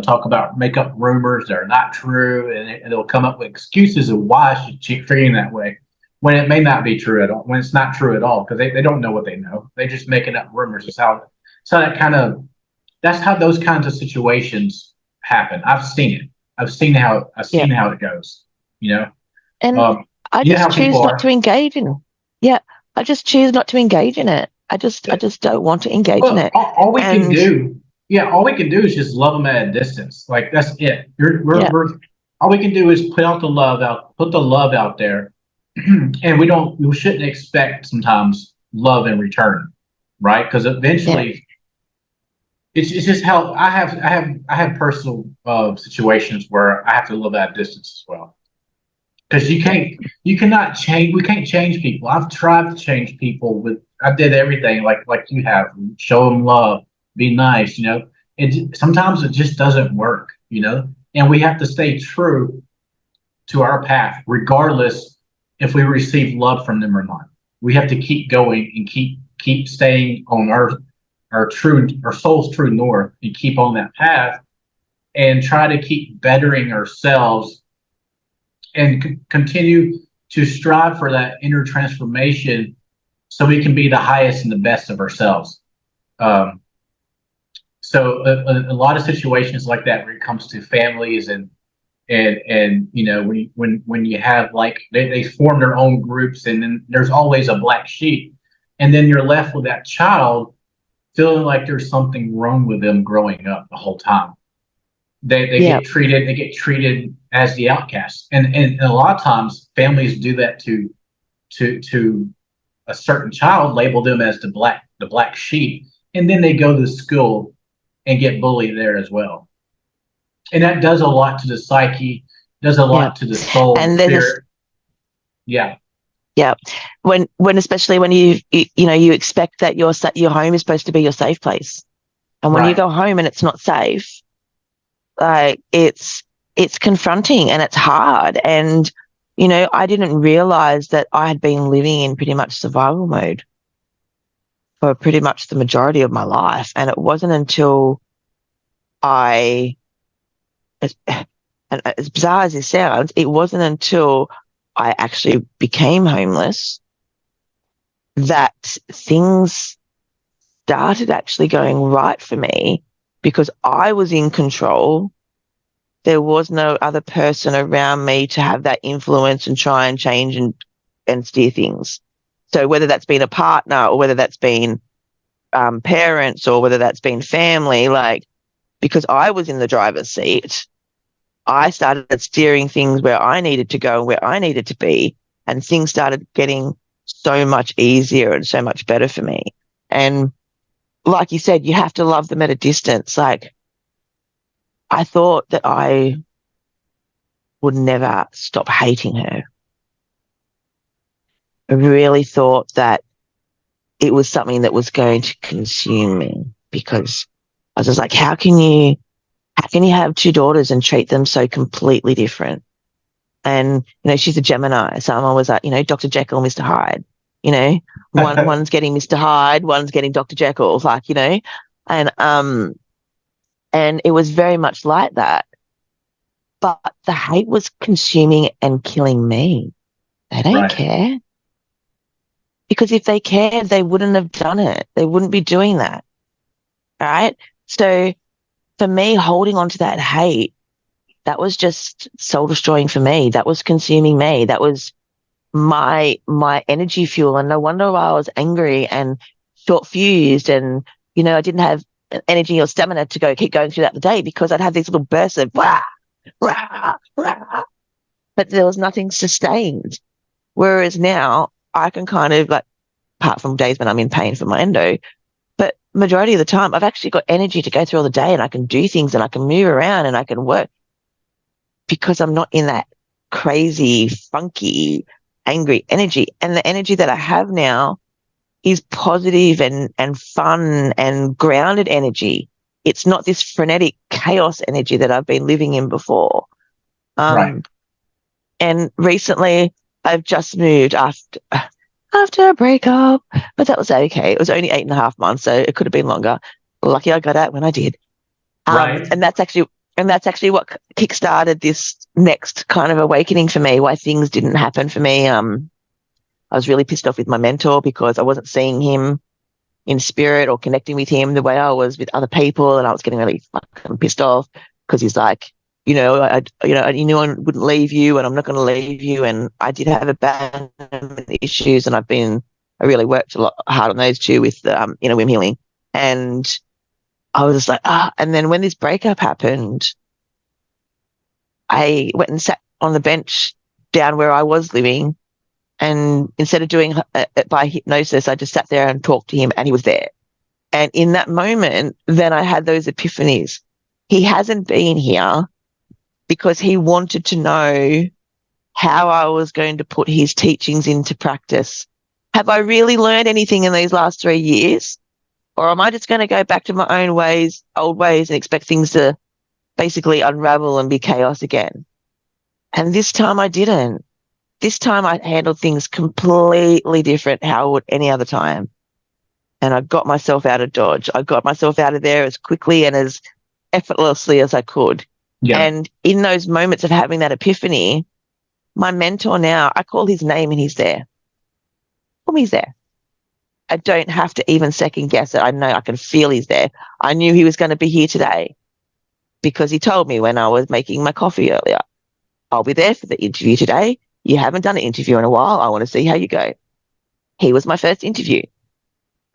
talk about, make up rumors that are not true, and they'll come up with excuses of why she's feeling that way when it may not be true at all. When it's not true at all, because they don't know what they know. They're just making up rumors. That's how those kinds of situations happen. I've seen it. I've seen how it goes. And I just choose not to engage in it. Yeah, I just choose not to engage in it. I just don't want to engage in it. All we can do is just love them at a distance. Like, that's it. All we can do is put the love out there, and we shouldn't expect sometimes love in return, right? Because eventually, it's just how I have personal situations where I have to live at a distance as well. Because you cannot change, we can't change people. I've tried to change people with, I did everything like you have, show them love, be nice, sometimes it just doesn't work, and we have to stay true to our path regardless if we receive love from them or not. We have to keep going and keep staying on our soul's true north, and keep on that path, and try to keep bettering ourselves, and continue to strive for that inner transformation, so we can be the highest and the best of ourselves. Um, so a lot of situations like that, where it comes to families, and when you have, like, they form their own groups, and then there's always a black sheep, and then you're left with that child feeling like there's something wrong with them growing up the whole time. They Yeah, get treated as the outcast, and a lot of times families do that to a certain child, label them as the black sheep, and then they go to school and get bullied there as well. And that does a lot to the psyche, does a yeah. lot to the soul, the And then this, spirit. Yeah. yeah, when especially when you expect that your home is supposed to be your safe place, and when you Right. go home and it's not safe, like it's confronting and it's hard. And I didn't realize that I had been living in pretty much survival mode for pretty much the majority of my life, and it wasn't until I, as, and as bizarre as it sounds, it wasn't until I actually became homeless that things started actually going right for me, because I was in control. There was no other person around me to have that influence and try and change and steer things. So whether that's been a partner, or whether that's been parents, or whether that's been family, like, because I was in the driver's seat, I started steering things where I needed to go and where I needed to be, and things started getting so much easier and so much better for me. And like you said, you have to love them at a distance. Like, I thought that I would never stop hating her. I really thought that it was something that was going to consume me, because I was just like, how can you have two daughters and treat them so completely different? And, she's a Gemini. So I'm always like, Dr. Jekyll, Mr. Hyde, you know, one's getting Mr. Hyde, one's getting Dr. Jekyll, like, and, and it was very much like that. But the hate was consuming and killing me. They don't Right. care, because if they cared, they wouldn't have done it. They wouldn't be doing that. Right. So for me, holding on to that hate, that was just soul destroying for me. That was consuming me. That was my energy fuel. And no wonder why I was angry and short fused, and I didn't have energy or stamina to keep going through that the day, because I'd have these little bursts of rah, rah, rah, but there was nothing sustained. Whereas now I can kind of, like, apart from days when I'm in pain for my endo, but majority of the time I've actually got energy to go through all the day, and I can do things, and I can move around, and I can work, because I'm not in that crazy, funky, angry energy. And the energy that I have now is positive and fun and grounded energy. It's not this frenetic chaos energy that I've been living in before. Right. Um, and recently I've just moved after a breakup, but that was okay. It was only 8.5 months, so it could have been longer. Lucky I got out when I did. Right. And that's actually what kickstarted this next kind of awakening for me, why things didn't happen for me. I was really pissed off with my mentor, because I wasn't seeing him in spirit or connecting with him the way I was with other people. And I was getting really fucking pissed off, because he's like, you knew I wouldn't leave you, and I'm not going to leave you. And I did have abandonment issues, and I really worked a lot hard on those too with, women healing. And I was just like, and then when this breakup happened, I went and sat on the bench down where I was living. And instead of doing it by hypnosis, I just sat there and talked to him, and he was there. And in that moment, then I had those epiphanies. He hasn't been here because he wanted to know how I was going to put his teachings into practice. Have I really learned anything in these last 3 years? Or am I just going to go back to my own ways, old ways, and expect things to basically unravel and be chaos again? And this time I didn't. This time I handled things completely different how I would any other time. And I got myself out of Dodge. I got myself out of there as quickly and as effortlessly as I could. Yeah. And in those moments of having that epiphany, my mentor now, I call his name and he's there. He's there. I don't have to even second guess it. I know I can feel he's there. I knew he was going to be here today because he told me when I was making my coffee earlier, I'll be there for the interview today. You haven't done an interview in a while. I want to see how you go. He was my first interview.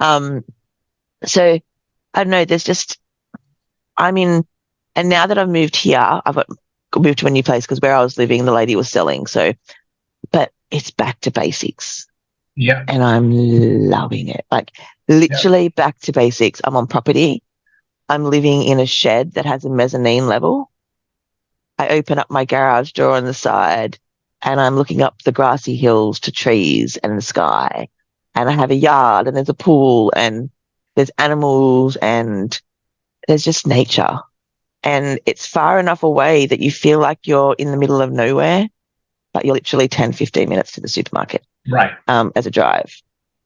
So I don't know, and now that I've moved here, moved to a new place because where I was living, the lady was selling. So, but it's back to basics. Yeah. And I'm loving it. Like literally back to basics. I'm on property. I'm living in a shed that has a mezzanine level. I open up my garage door on the side and I'm looking up the grassy hills to trees and the sky. And I have a yard and there's a pool and there's animals and there's just nature. And it's far enough away that you feel like you're in the middle of nowhere, but you're literally 10, 15 minutes to the supermarket. Right. As a drive.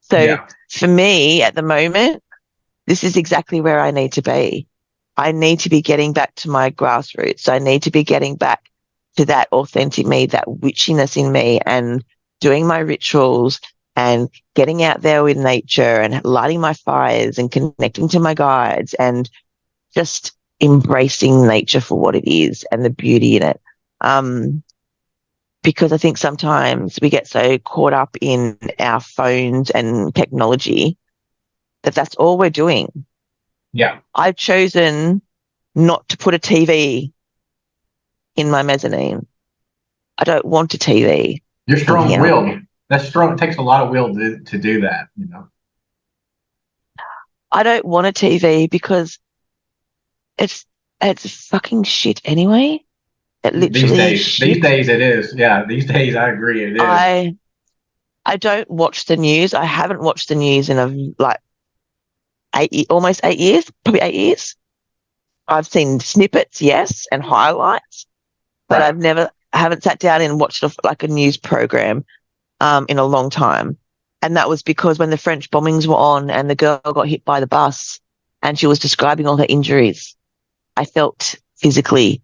So for me at the moment, this is exactly where I need to be. I need to be getting back to my grassroots. I need to be getting back to that authentic me, that witchiness in me, and doing my rituals and getting out there with nature and lighting my fires and connecting to my guides and just embracing nature for what it is and the beauty in it. Because I think sometimes we get so caught up in our phones and technology that that's all we're doing. Yeah. I've chosen not to put a TV in my mezzanine. I don't want a TV. You're strong-willed. That's strong. It takes a lot of will to do that, you know. I don't want a TV because it's fucking shit anyway. It literally these days it is. Yeah, these days I agree it is. I don't watch the news. I haven't watched the news in almost 8 years, probably 8 years. I've seen snippets, yes, and highlights, but I haven't sat down and watched a news program in a long time. And that was because when the French bombings were on and the girl got hit by the bus and she was describing all her injuries, I felt physically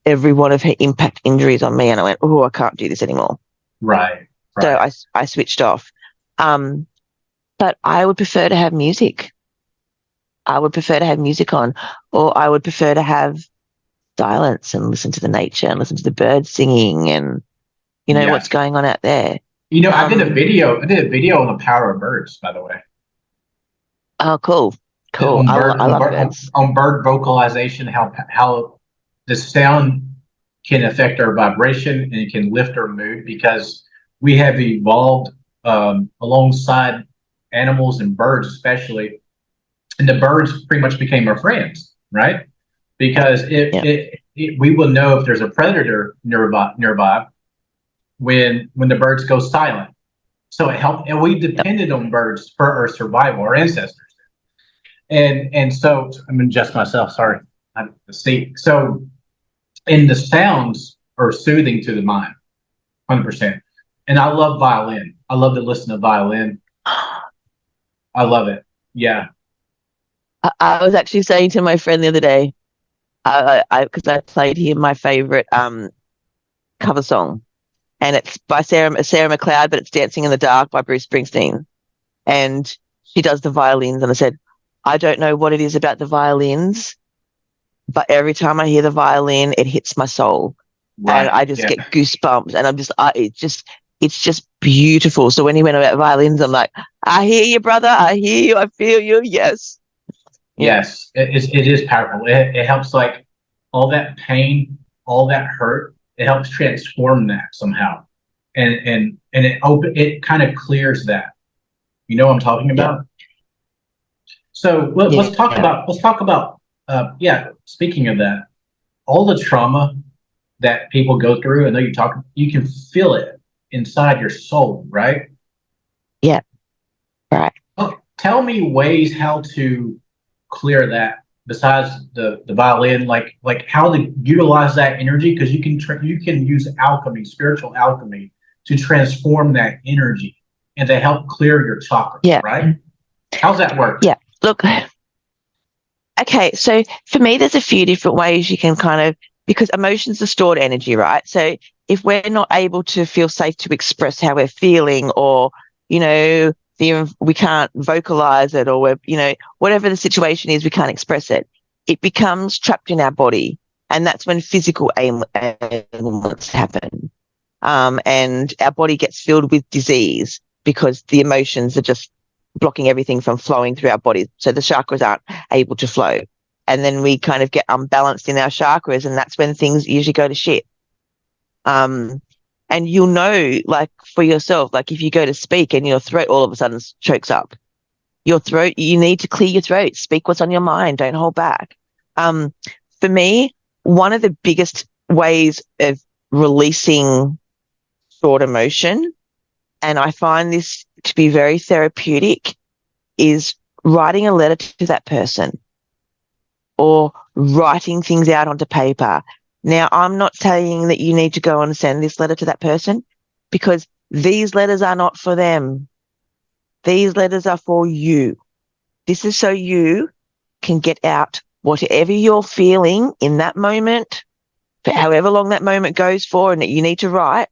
every one of her impact injuries on me, and I went, oh, I can't do this anymore. Right. So I switched off. But I would prefer to have music. I would prefer to have music on, or I would prefer to have silence and listen to the nature and listen to the birds singing and, what's going on out there. I did a video on the power of birds, by the way. Oh, cool. I love birds. On bird vocalization, how the sound can affect our vibration and it can lift our mood because we have evolved alongside animals and birds, especially. And the birds pretty much became our friends, right? Because we will know if there's a predator nearby when the birds go silent. So it helped, and we depended on birds for our survival, our ancestors. And so I'm adjust myself. Sorry, see. So, and the sounds are soothing to the mind, 100%. And I love violin. I love to listen to violin. I love it. Yeah. I was actually saying to my friend the other day, because I played him my favorite cover song, and it's by Sarah McLeod, but it's "Dancing in the Dark" by Bruce Springsteen, and she does the violins. And I said, I don't know what it is about the violins, but every time I hear the violin, it hits my soul, and I just get goosebumps, and I'm just, it's just beautiful. So when he went about violins, I'm like, I hear you, brother. I hear you. I feel you. Yes. Yes, it is powerful. It helps, like, all that pain, all that hurt. It helps transform that somehow, and it kind of clears that. You know what I'm talking about? So Yeah. let's talk about yeah. Speaking of that, all the trauma that people go through. I know you can feel it inside your soul, right? Yeah. Right. Tell me ways how to clear that besides the violin, like how to utilize that energy because you can use alchemy, spiritual alchemy, to transform that energy and to help clear your chakras, Yeah. right? How's that work? Yeah. Look, okay. So for me, there's a few different ways you can kind of, because emotions are stored energy, right? So if we're not able to feel safe to express how we're feeling, or, we can't vocalize it, or whatever the situation is, we can't express it, it becomes trapped in our body. And that's when physical ailments happen. And our body gets filled with disease because the emotions are just blocking everything from flowing through our bodies. So the chakras aren't able to flow. And then we kind of get unbalanced in our chakras, and that's when things usually go to shit. Um, and you'll know, like for yourself, like if you go to speak and your throat all of a sudden chokes up, your throat, you need to clear your throat, speak what's on your mind, don't hold back. Um, for me, one of the biggest ways of releasing stored emotion, and I find this to be very therapeutic, is writing a letter to that person or writing things out onto paper. Now, I'm not saying that you need to go and send this letter to that person, because these letters are not for them. These letters are for you. This is so you can get out whatever you're feeling in that moment, for however long that moment goes for, and that you need to write,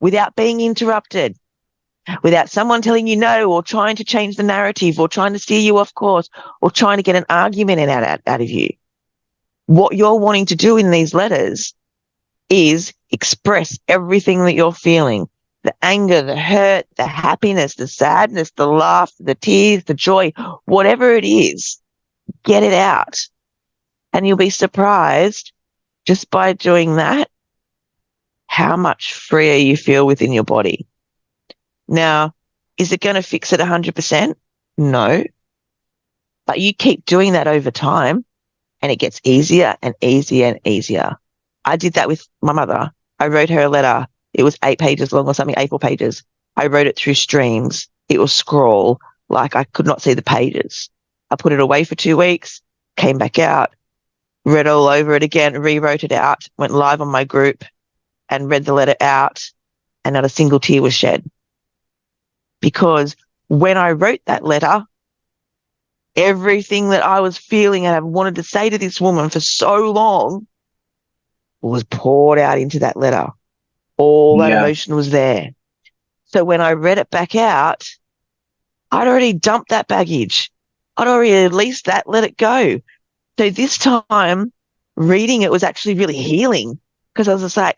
without being interrupted, without someone telling you no, or trying to change the narrative, or trying to steer you off course, or trying to get an argument out of you. What you're wanting to do in these letters is express everything that you're feeling: the anger, the hurt, the happiness, the sadness, the laugh, the tears, the joy, whatever it is, get it out. And you'll be surprised, just by doing that, how much freer you feel within your body. Now, is it going to fix it 100%? No. But you keep doing that over time, and it gets easier and easier and easier. I did that with my mother. I wrote her a letter. It was 8 pages long or something, 8 pages. I wrote it through streams. It was scroll, like I could not see the pages. I put it away for 2 weeks, came back out, read all over it again, rewrote it out, went live on my group and read the letter out, and not a single tear was shed. Because when I wrote that letter, everything that I was feeling and I wanted to say to this woman for so long was poured out into that letter. All that Yeah, emotion was there. So when I read it back out, I'd already dumped that baggage. I'd already released that, let it go. So this time, reading it was actually really healing, because I was just like,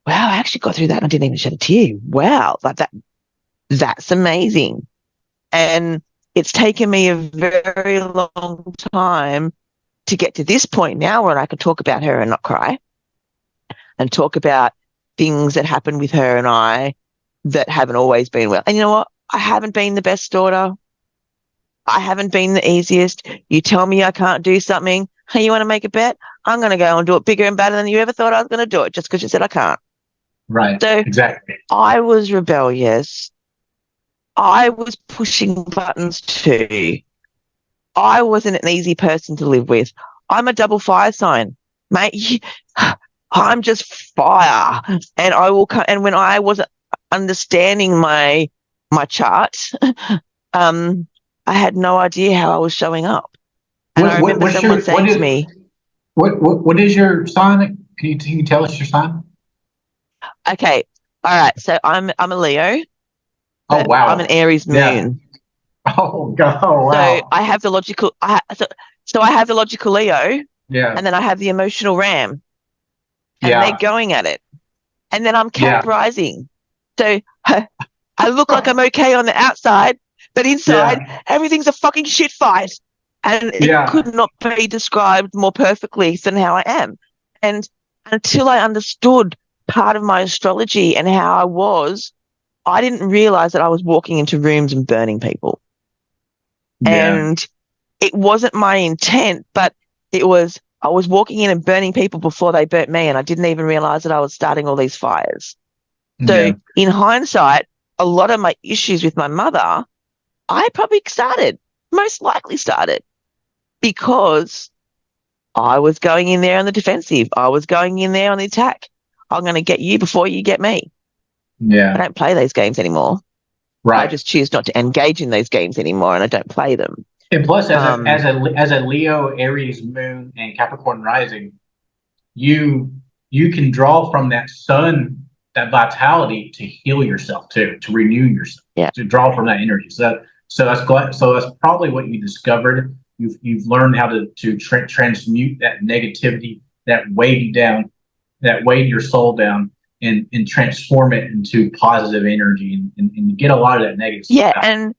wow, I actually got through that and I didn't even shed a tear. Wow, like that's amazing. And it's taken me a very long time to get to this point now where I can talk about her and not cry, and talk about things that happened with her and I that haven't always been well. And you know what? I haven't been the best daughter. I haven't been the easiest. You tell me I can't do something. Hey, you want to make a bet? I'm going to go and do it bigger and better than you ever thought I was going to do it, just because you said I can't. right. So Exactly. I was rebellious. I was pushing buttons too. I wasn't an easy person to live with. I'm a double fire sign, mate. I'm just fire, and I will. And when I wasn't understanding my chart, I had no idea how I was showing up. And I remember What's someone your saying to me, what is your sign? Can you tell us your sign? "Okay, all right, so I'm a Leo, Oh but I'm an wow. Aries Yeah. moon. Oh god. Oh So wow. I have the logical. So I have the logical Leo, Yeah. and then I have the emotional Ram, and they're Yeah. going at it. And then I'm Cap Yeah. rising. So I look like I'm okay on the outside, but inside Yeah. everything's a fucking shit fight. And it Yeah. could not be described more perfectly than how I am. And until I understood part of my astrology and how I was, I didn't realize that I was walking into rooms and burning people. Yeah. And it wasn't my intent, but I was walking in and burning people before they burnt me, and I didn't even realize that I was starting all these fires. So Yeah. in hindsight, a lot of my issues with my mother, I probably most likely started because I was going in there on the defensive. I was going in there on the attack. I'm going to get you before you get me. I Yeah. don't play those games anymore. I Right. just choose not to engage in those games anymore, and I don't play them. And plus, Um, as a Leo, Aries moon, and Capricorn rising, you you can draw from that sun, that vitality to heal yourself too, to renew yourself, yeah, to draw from that energy. So that's probably what you discovered. You've learned how to transmute that negativity that weighed you down, that weighed your soul down, and transform it into positive energy, and get a lot of that negative stuff yeah, out.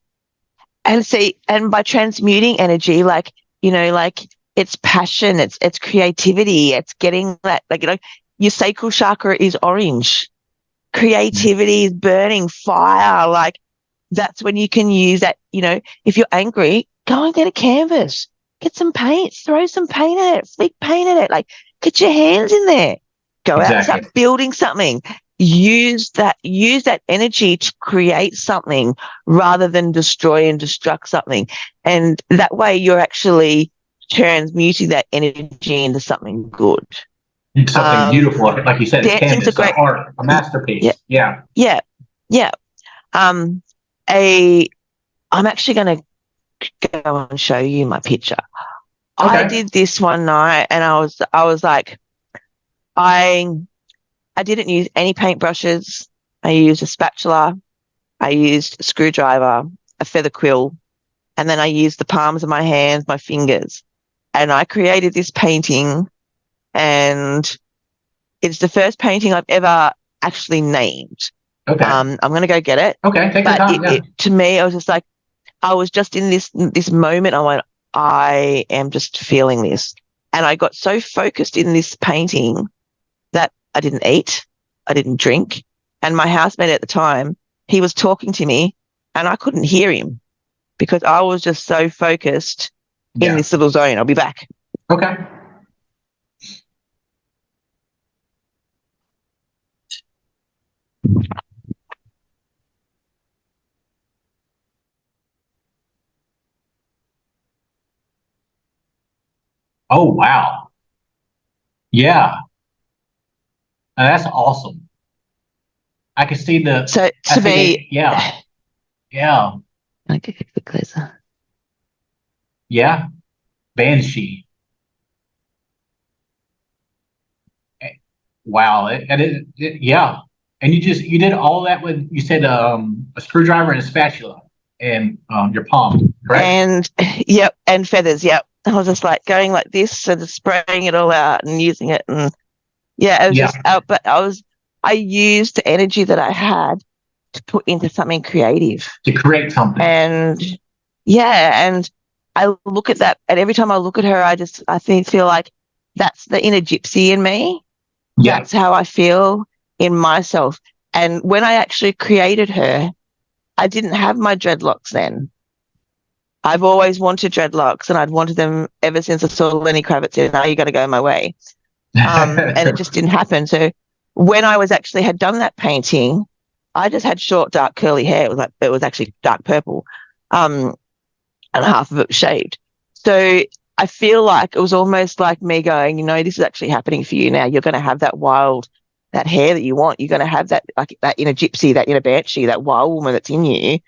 and see, and by transmuting energy, like like it's passion, it's creativity, it's getting that, like your sacral chakra is orange, creativity is burning fire, like that's when you can use that. If you're angry, go and get a canvas, get some paint, throw some paint at it, flick paint at it, like get your hands in there, go out and Exactly. start building something. Use that energy to create something rather than destroy and destruct something. And that way you're actually transmuting that energy into something good. It's something Um, beautiful, like you said, a Dancing's a canvas, a great, art, a yeah, masterpiece. Yeah. yeah, yeah. Um, a I'm actually going to go and show you my picture. I Okay. did this one night, and I was like, I I didn't use any paintbrushes. I used a spatula. I used a screwdriver, a feather quill, and then I used the palms of my hands, my fingers, and I created this painting. And it's the first painting I've ever actually named. Okay. I'm going to go get it. Okay. Take your But time. Yeah. to me, I was just like, I was just in this moment. I went, I am just feeling this, and I got so focused in this painting that I didn't eat, I didn't drink, and my housemate at the time, he was talking to me, and I couldn't hear him because I was just so focused in Yeah. this little zone. I'll be back. Okay. Oh, wow. Yeah. That's awesome. I can see So I to see the, me, yeah. Yeah. I get a bit closer. Yeah. Banshee. Wow. Yeah. And you did all that with, you said, a screwdriver and a spatula and, your palm, correct? And yep, and feathers, yep. I was just like going like this and spraying it all out and using it, and yeah, it was Yeah. just but I used the energy that I had to put into something creative. To create something. And yeah, and I look at that, and every time I look at her, I feel like that's the inner gypsy in me. Yeah. That's how I feel in myself. And when I actually created her, I didn't have my dreadlocks then. I've always wanted dreadlocks, and I'd wanted them ever since I saw Lenny Kravitz in Now You Gotta Go My Way. And it just didn't happen. So when I had done that painting, I just had short, dark, curly hair. It was actually dark purple, and half of it was shaved. So I feel like it was almost like me going, this is actually happening for you now. You're going to have that hair that you want. You're going to have that, like that inner gypsy, that inner banshee, that wild woman that's in you.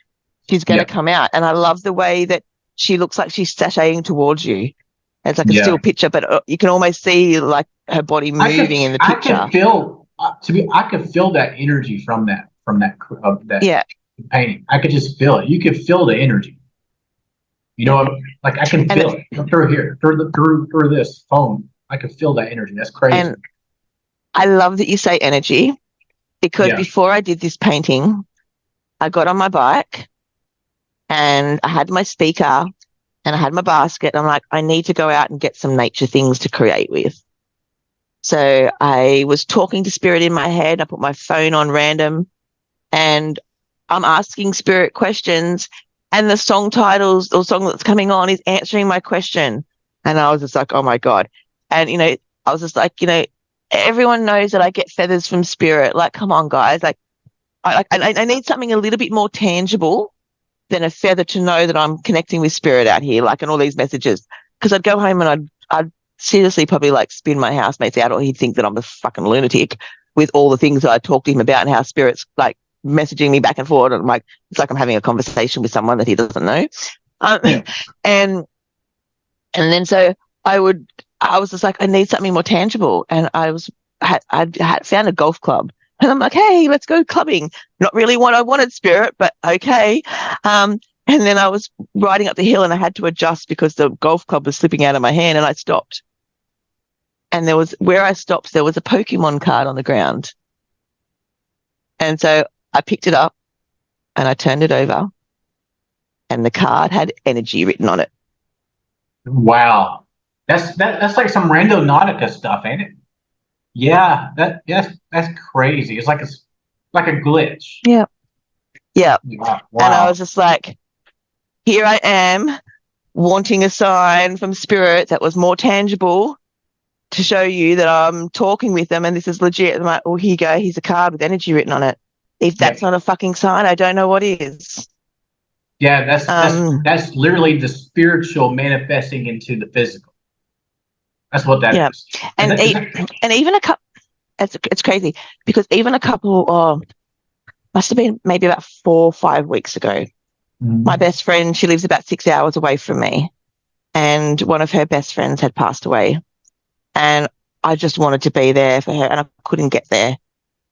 She's going to Yeah. come out. And I love the way that she looks like she's sashaying towards you. It's like a Yeah. still picture, but you can almost see like her body moving in the I picture. can feel, I could feel that energy from that Yeah. painting. I could just feel it. You could feel the energy. Like I can And feel it through here, through this phone. I can feel that energy. That's crazy. and I love that you say energy, because Yeah. before I did this painting, I got on my bike and I had my speaker and I had my basket. And I'm like, I need to go out and get some nature things to create with. So I was talking to spirit in my head. I put my phone on random and I'm asking spirit questions. and the song titles or song that's coming on is answering my question. And I was just like, oh my God. And, I was just like, everyone knows that I get feathers from spirit. Like, come on, guys. Like, I need something a little bit more tangible than a feather to know that I'm connecting with spirit out here, like, and all these messages. Because I'd go home and I'd seriously probably like spin my housemates out, or he'd think that I'm a fucking lunatic with all the things that I talk to him about and how spirit's like messaging me back and forward. And I'm like, it's like I'm having a conversation with someone that he doesn't know. Yeah. And then so I was just like, I need something more tangible. And I had found a golf club. And I'm like, hey, let's go clubbing. Not really what I wanted, spirit, but okay. And then I was riding up the hill and I had to adjust because the golf club was slipping out of my hand, and I stopped. And where I stopped, there was a Pokemon card on the ground. And so I picked it up and I turned it over, and the card had energy written on it. Wow. That's like some Randonautica stuff, ain't it? Yeah, that's crazy. It's like a glitch. Yeah. Yeah. Wow. And I was just like, here I am wanting a sign from spirit that was more tangible to show you that I'm talking with them and this is legit. I'm like, oh, here you go. Here's a card with energy written on it. If that's not a fucking sign, I don't know what is. Yeah, that's literally the spiritual manifesting into the physical. That's what that is. And even a couple, it's crazy because even a couple, must have been maybe about 4 or 5 weeks ago, my best friend, she lives about 6 hours away from me, and one of her best friends had passed away, and I just wanted to be there for her, and I couldn't get there.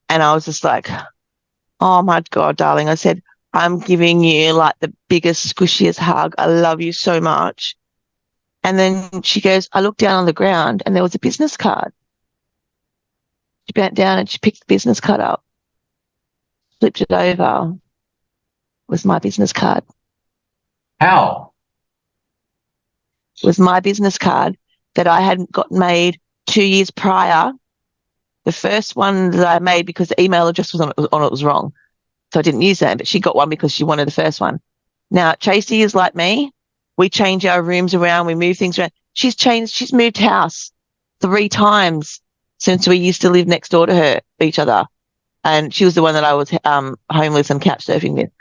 And I was just like, oh my God, darling. I said, I'm giving you like the biggest, squishiest hug. I love you so much. And then she goes, I looked down on the ground and there was a business card. She bent down and she picked the business card up, flipped it over. It was my business card. How? It was my business card that I had got made 2 years prior. The first one that I made, because the email address was on it was wrong. So I didn't use that, but she got one because she wanted the first one. Now, Tracy is like me. We change our rooms around. We move things around. She's moved house 3 times since we used to live next door to each other. And she was the one that I was homeless and couch surfing with.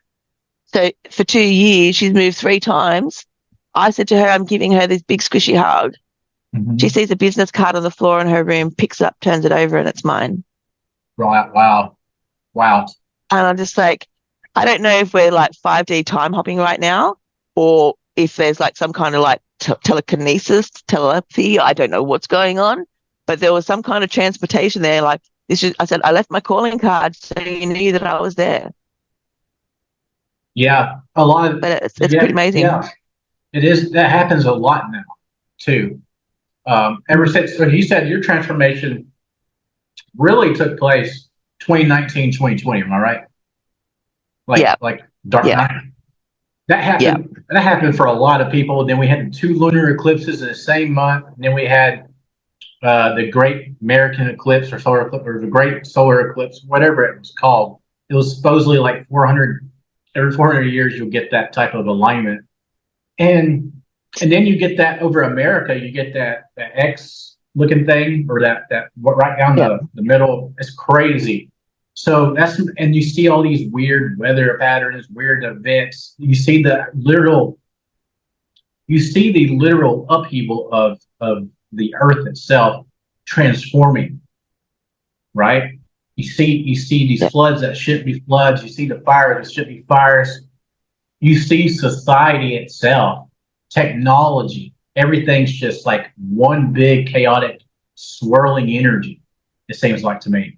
So for 2 years, she's moved 3 times. I said to her, I'm giving her this big squishy hug. Mm-hmm. She sees a business card on the floor in her room, picks it up, turns it over, and it's mine. Right. Wow. And I'm just like, I don't know if we're like 5D time hopping right now, or if there's like some kind of like telekinesis, telepathy. I don't know what's going on, but there was some kind of transportation there. Like I said, I left my calling card so you knew that I was there. Yeah, a lot of. But it's pretty amazing. Yeah, it is. That happens a lot now, too. Ever since, so you said your transformation really took place 2019, 2020. Am I right? Like Dark Night. That happened. Yeah. That happened for a lot of people. Then we had 2 lunar eclipses in the same month. And then we had the Great American Eclipse or solar eclipse, or the Great Solar Eclipse, whatever it was called. It was supposedly like 400. Every 400 years, you'll get that type of alignment, and then you get that over America. You get that X looking thing, or that right down the middle. It's crazy. So and you see all these weird weather patterns, weird events. You see the literal upheaval of the Earth itself transforming, right? You see these floods that shouldn't be floods. You see the fires that shouldn't be fires. You see society itself, technology, everything's just like one big chaotic swirling energy, it seems like to me.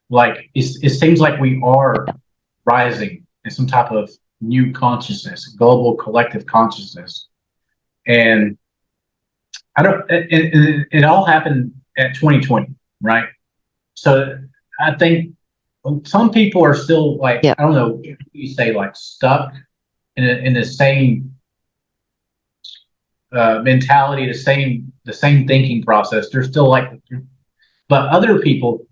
Like it seems like we are rising in some type of new consciousness, global collective consciousness. And it all happened at 2020, right? So I think some people are still like, I don't know, you say like stuck in the same mentality, the same thinking process. They're still like, but other people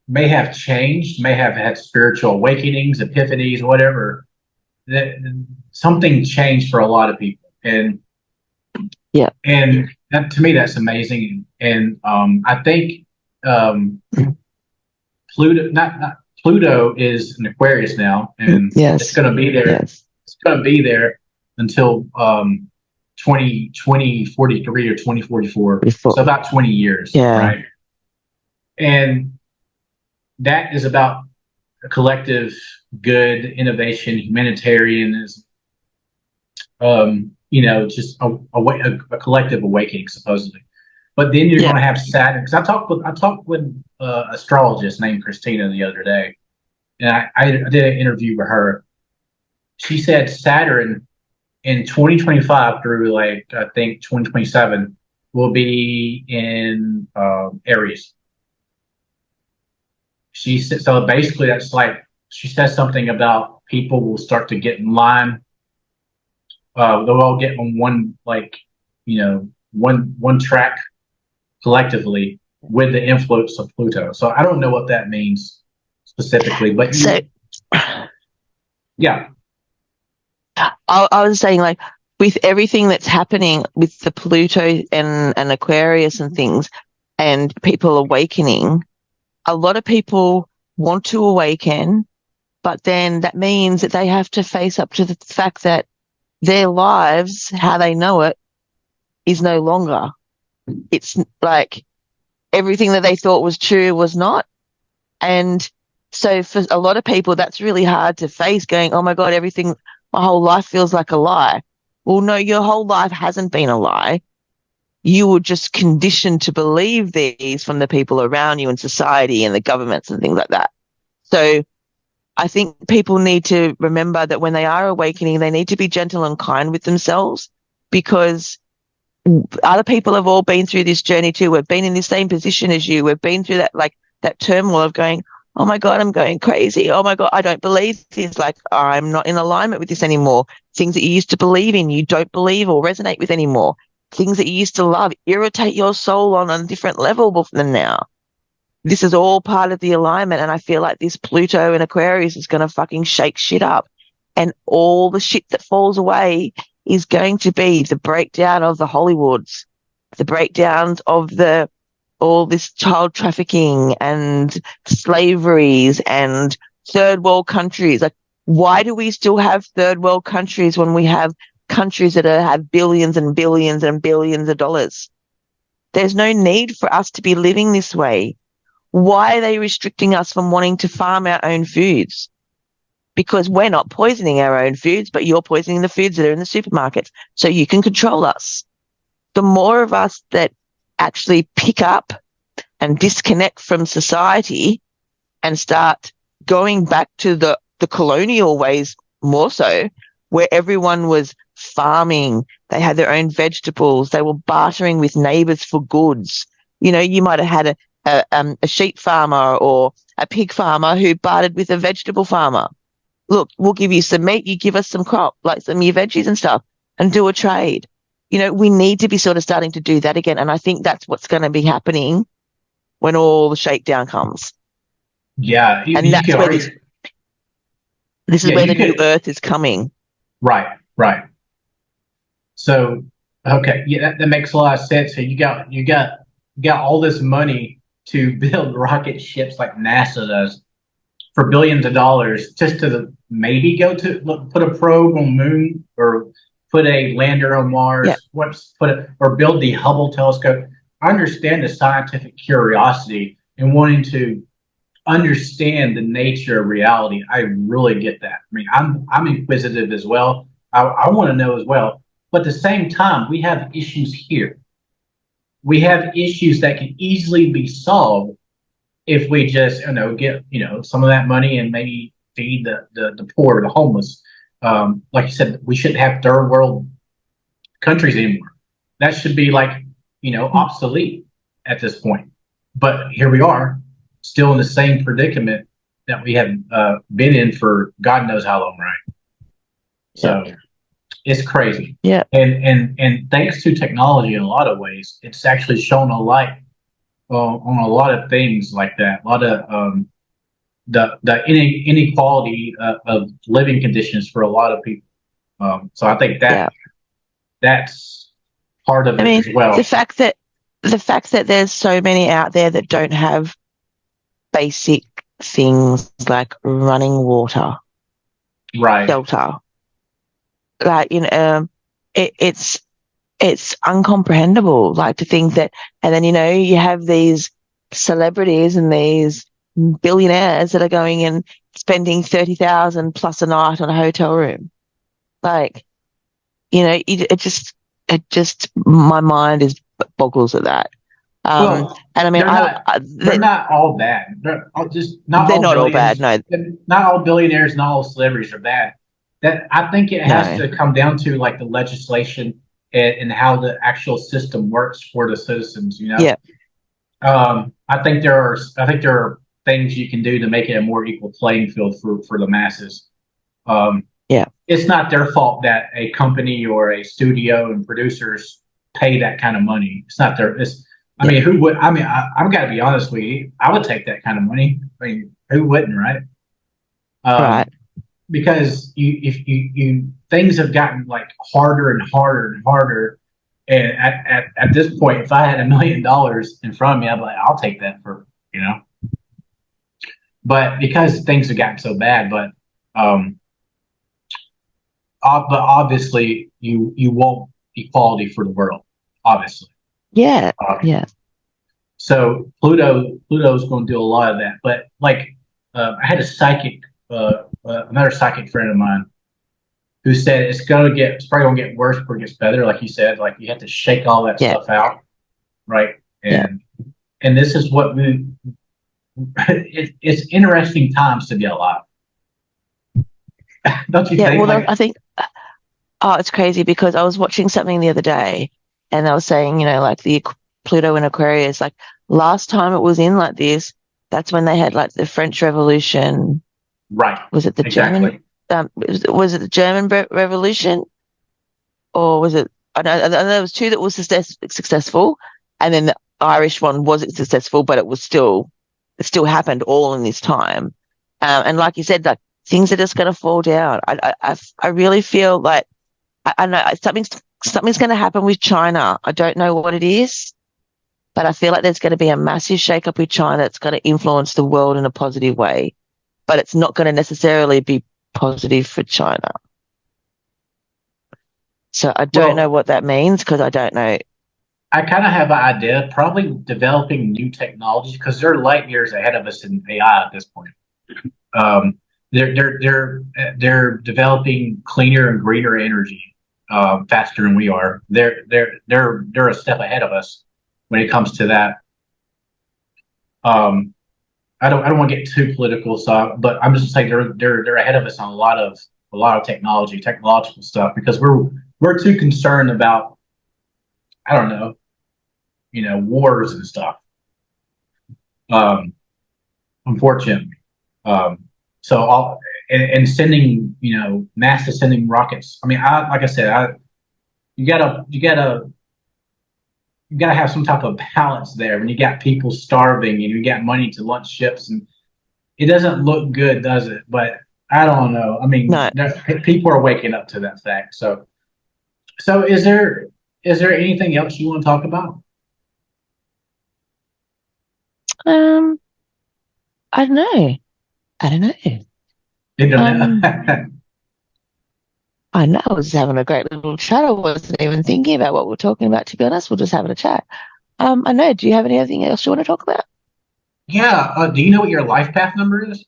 may have changed, may have had spiritual awakenings, epiphanies, whatever. that something changed for a lot of people, and Yeah. that, to me, that's amazing. And I think um, Pluto, not Pluto, is an Aquarius now, and it's Yes. going to be there. Yes. It's going to be there until 2043 or 2044. So Before. about 20 years, Yeah. right? And that is about a collective good, innovation, humanitarianism, just a collective awakening, supposedly. But then you're Yeah. going to have Saturn. Because I talked with astrologist named Christina the other day, and I did an interview with her. She said Saturn in 2025 through, like, I think 2027 will be in Aries. She said, so basically that's like, she says something about people will start to get in line. They'll all get on one, like, one track collectively with the influence of Pluto. So I don't know what that means specifically, but So yeah, I was saying, like, with everything that's happening with the Pluto and Aquarius and things, and people awakening, a lot of people want to awaken, but then that means that they have to face up to the fact that their lives, how they know it, is no longer. It's like everything that they thought was true was not. And so for a lot of people, that's really hard to face, going, oh my God, everything, my whole life feels like a lie. Well, no, your whole life hasn't been a lie. You were just conditioned to believe these from the people around you and society and the governments and things like that. So I think people need to remember that when they are awakening, they need to be gentle and kind with themselves, because other people have all been through this journey too. We've been in the same position as you. We've been through that, like, that turmoil of going, oh my God, I'm going crazy. Oh my God, I don't believe this. Like, I'm not in alignment with this anymore. Things that you used to believe in, you don't believe or resonate with anymore. Things that you used to love irritate your soul on a different level than now. This is all part of the alignment. And I feel like this Pluto and Aquarius is going to fucking shake shit up. And all the shit that falls away is going to be the breakdown of the Hollywoods, the breakdowns of all this child trafficking and slaveries and third world countries. Like, why do we still have third world countries when we have countries that have billions and billions and billions of dollars? There's no need for us to be living this way. Why are they restricting us from wanting to farm our own foods? Because we're not poisoning our own foods, but you're poisoning the foods that are in the supermarkets, so you can control us. The more of us that actually pick up and disconnect from society and start going back to the colonial ways, more so, where everyone was farming, they had their own vegetables, they were bartering with neighbors for goods. You might have had a sheep farmer or a pig farmer who bartered with a vegetable farmer. Look, we'll give you some meat, you give us some crop, like some of your veggies and stuff, and do a trade. We need to be sort of starting to do that again. And I think that's what's going to be happening when all the shakedown comes. yeah, And you that's can where already, this is yeah, where you the new could, earth is coming. right. So, okay, yeah, that makes a lot of sense. So you got all this money to build rocket ships like NASA does for billions of dollars, just to maybe go to put a probe on the moon, or put a lander on Yeah. Mars, or build the Hubble telescope. I understand the scientific curiosity and wanting to understand the nature of reality. I really get that. I mean, I'm inquisitive as well. I want to know as well. But at the same time, we have issues here. We have issues that can easily be solved if we just, get, some of that money and maybe feed the poor, the homeless. Like you said, we shouldn't have third world countries anymore. That should be, like, obsolete at this point. But here we are, still in the same predicament that we have been in for God knows how long, right? Yeah. So it's crazy. Yeah. And thanks to technology, in a lot of ways, it's actually shown a light on a lot of things like that. A lot of the inequality of living conditions for a lot of people. So I think Yeah. that's part of I it mean, as well. the fact that there's so many out there that don't have basic things like running water, Right. shelter, like it's it's uncomprehendable. Like to think that, and then you have these celebrities and these billionaires that are going and spending 30,000 plus a night on a hotel room. Like it just my mind is boggles at that. Well, And I mean, they're not all bad. They're all just not they're all not all bad. billions, No, not all billionaires, not all celebrities are bad. That I think it has no, to come down to like the legislation and how the actual system works for the citizens. yeah, I think there are things you can do to make it a more equal playing field for the masses. Um, yeah, it's not their fault that a company or a studio and producers pay that kind of money. It's not their. I yeah, mean, who would? I mean, I've got to be honest with you. I would take that kind of money. I mean, who wouldn't, right? right. Um, because if you things have gotten like harder and harder and harder. And at this point, if I had $1 million in front of me, I'd be like, I'll take that for you know. But because things have gotten so bad, um, but obviously you want equality for the world, obviously. Yeah, Um, yeah, so Pluto's going to do a lot of that. But like I had a psychic, another psychic friend of mine who said it's probably going to get worse before it gets better. Like you said, like you have to shake all that yeah, stuff out, right? yeah, And this is what we. It's interesting times to be alive, don't you yeah. think? Well, Like, I think it's crazy because I was watching something the other day, and they were saying, like the Pluto in Aquarius, like last time it was in like this, that's when they had like the French Revolution. right, Was it the German? exactly. Was it the German Revolution, or was it? I know there was two that was successful, and then the Irish one wasn't successful, but it still happened all in this time. And like you said, like things are just going to fall down. I really feel like I know something's going to happen with China. I don't know what it is, but I feel like there's going to be a massive shake-up with China that's going to influence the world in a positive way, but it's not going to necessarily be positive for China. So I don't know Well, what that means because I don't know. I kind of have an idea, probably developing new technologies because they're light years ahead of us in AI at this point. Um, they're developing cleaner and greener energy faster than we are. They're a step ahead of us when it comes to that. Um, I don't want to get too political, so but I'm just saying they're ahead of us on a lot of technological stuff because we're too concerned about I don't know wars and stuff. Um, unfortunately, um, so all and sending mass sending rockets. I mean, like I said, you gotta you gotta you gotta have some type of balance there when you got people starving and you got money to launch ships and it doesn't look good, does it? But I don't know. I mean, No. people are waking up to that fact. So is there anything else you want to talk about? Um, I don't know. I don't know. You don't Um, know. I know I was having a great little chat. I wasn't even thinking about what we're talking about, to be honest. We're just having a chat. I know. Do you have anything else you want to talk about? Yeah. Do you know what your life path number is?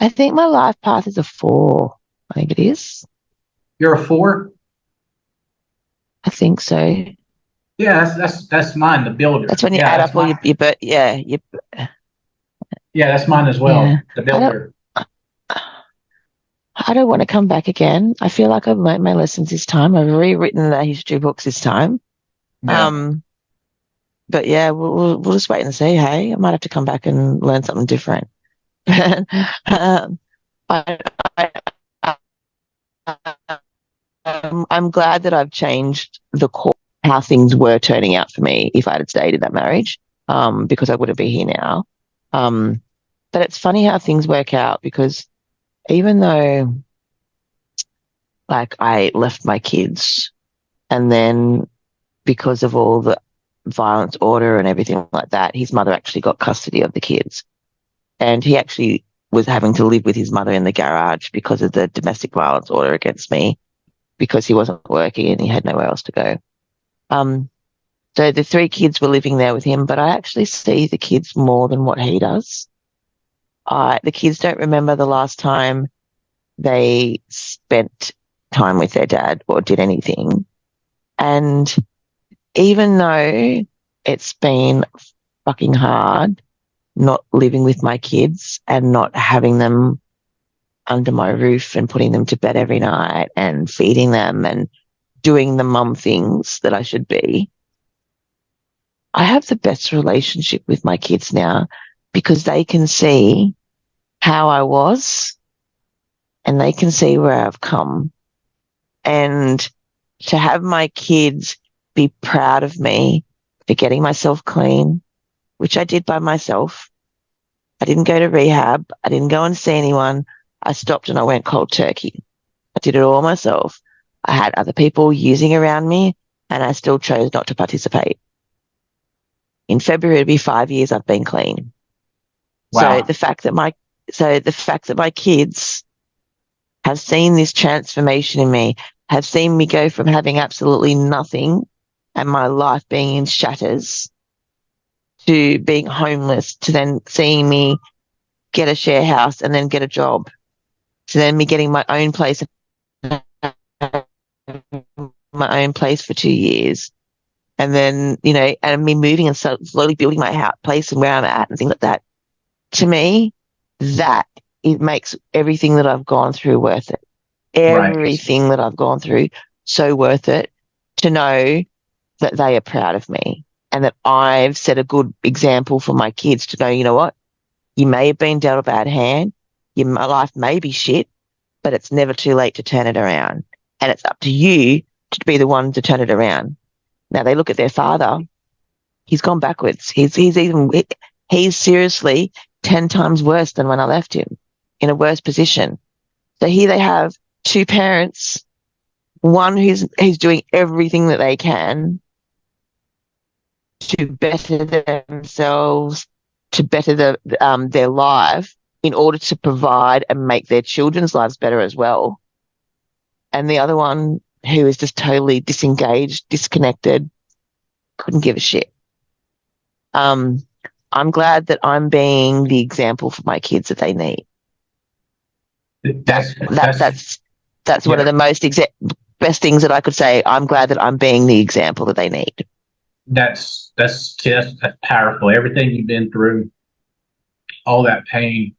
I think my life path is a 4. I think it is. You're a 4. I think so. Yeah, that's mine. The That's builder. when you Yeah, add that's up all my. Yeah, that's mine as Yeah. well. The I don't, builder. I don't want to come back again. I feel like I've learned my lessons this time. I've rewritten the history books this time. Yeah. Um, but yeah, we'll just wait and see. Hey, I might have to come back and learn something different. um, I, I, I'm glad that I've changed the core how things were turning out for me if I had stayed in that marriage, because I wouldn't be here now. Um, But it's funny how things work out because even though like I left my kids and then because of all the violence order and everything like that, his mother actually got custody of the kids. And he actually was having to live with his mother in the garage because of the domestic violence order against me because he wasn't working and he had nowhere else to go. Um, so the three kids were living there with him, but I actually see the kids more than what he does. The kids don't remember the last time they spent time with their dad or did anything. And even though it's been fucking hard not living with my kids and not having them under my roof and putting them to bed every night and feeding them and doing the mum things that I should be, I have the best relationship with my kids now because they can see how I was and they can see where I've come. And to have my kids be proud of me for getting myself clean, which I did by myself. I didn't go to rehab. I didn't go and see anyone. I stopped and I went cold turkey. I did it all myself. I had other people using around me and I still chose not to participate. In February, it'll be 5 years I've been clean. So Wow. the fact that my kids have seen this transformation in me, have seen me go from having absolutely nothing and my life being in shatters to being homeless to then seeing me get a share house and then get a job to then me getting my own place for 2 years. And then, and me moving and slowly building my place and where I'm at and things like that. To me, that it makes everything that I've gone through worth it. Right. Everything that I've gone through so worth it to know that they are proud of me and that I've set a good example for my kids to know, you know what? You may have been dealt a bad hand. Your life may be shit, but it's never too late to turn it around. And it's up to you to be the one to turn it around. Now they look at their father. He's gone backwards. He's seriously 10 times worse than when I left him in a worse position. So here they have two parents, one who's doing everything that they can to better themselves, to better their life in order to provide and make their children's lives better as well. And the other one who is just totally disengaged, disconnected, couldn't give a shit. Um, I'm glad that I'm being the example for my kids that they need. That's That that's that's one of yeah. the best things that I could say. I'm glad that I'm being the example that they need. That's powerful. Everything you've been through, all that pain,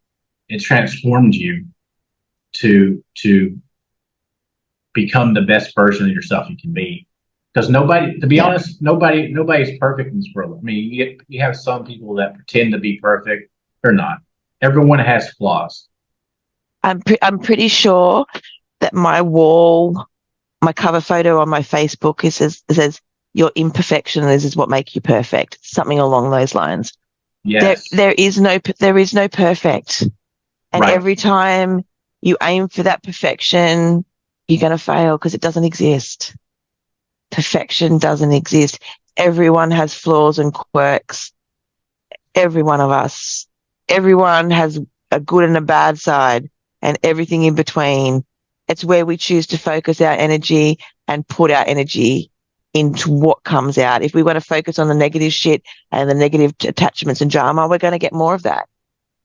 it transformed you to become the best version of yourself you can be. Because nobody, to be Yeah, honest, nobody's perfect in this world. I mean, you have some people that pretend to be perfect. They're not. Everyone has flaws. I'm pretty sure that my cover photo on my Facebook says your imperfection is what makes you perfect. Something along those lines. There Yes, there is no there is no perfect. And right, every time you aim for that perfection, you're going to fail because it doesn't exist. Perfection doesn't exist. Everyone has flaws and quirks. Every one of us. Everyone has a good and a bad side and everything in between. It's where we choose to focus our energy and put our energy into what comes out. If we want to focus on the negative shit and the negative attachments and drama, we're going to get more of that.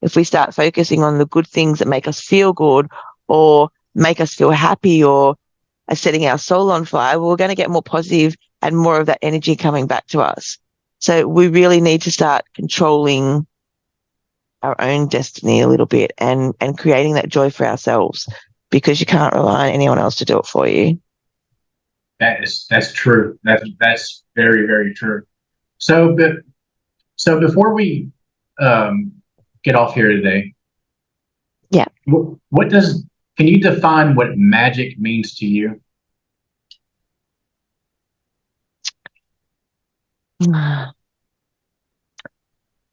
If we start focusing on the good things that make us feel good or make us feel happy or are setting our soul on fire, we're going to get more positive and more of that energy coming back to us. So we really need to start controlling our own destiny a little bit and creating that joy for ourselves because you can't rely on anyone else to do it for you. that's true. That's very very true. So, so before we um, get off here today, Yeah. what does can you define what magic means to you?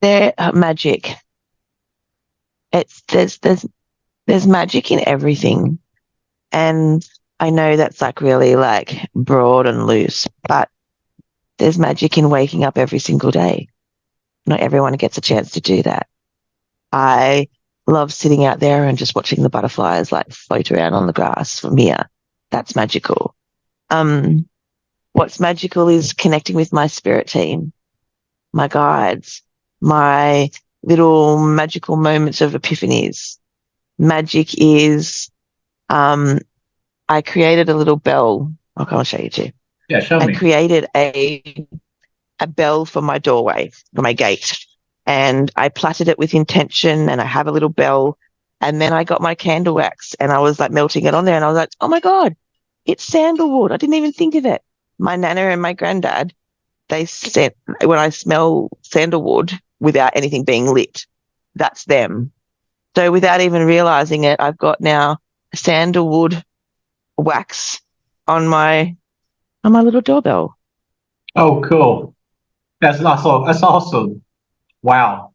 Their magic. It's there's magic in everything. And I know that's like really like broad and loose, but there's magic in waking up every single day. Not everyone gets a chance to do that. I love sitting out there and just watching the butterflies like float around on the grass from here. That's magical. Um, what's magical is connecting with my spirit team, my guides, my little magical moments of epiphanies. Magic is, um, I created a little bell. Okay, I'll show you too. Yeah, show I me. created a bell for my doorway, for my gate, and I plaited it with intention. And I have a little bell. And then I got my candle wax and I was like melting it on there. And I was like, oh my God, it's sandalwood. I didn't even think of it. My nana and my granddad, they said, when I smell sandalwood without anything being lit, that's them. So without even realizing it, I've got now sandalwood wax on my little doorbell. Oh, cool. That's awesome. Wow.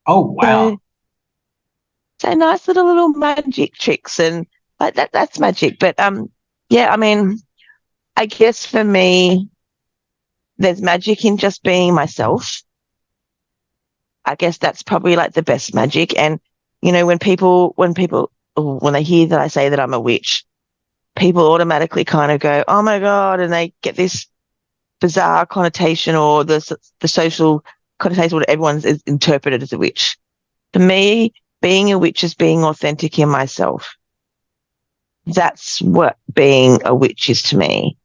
Oh, So wow. so nice little magic tricks and like that's magic. But yeah, I mean, I guess for me, there's magic in just being myself. I guess that's probably like the best magic. And when they hear that I say that I'm a witch, people automatically kind of go, "Oh my God," and they get this bizarre connotation or the social connotation what everyone's is interpreted as a witch. For me, being a witch is being authentic in myself. That's what being a witch is to me.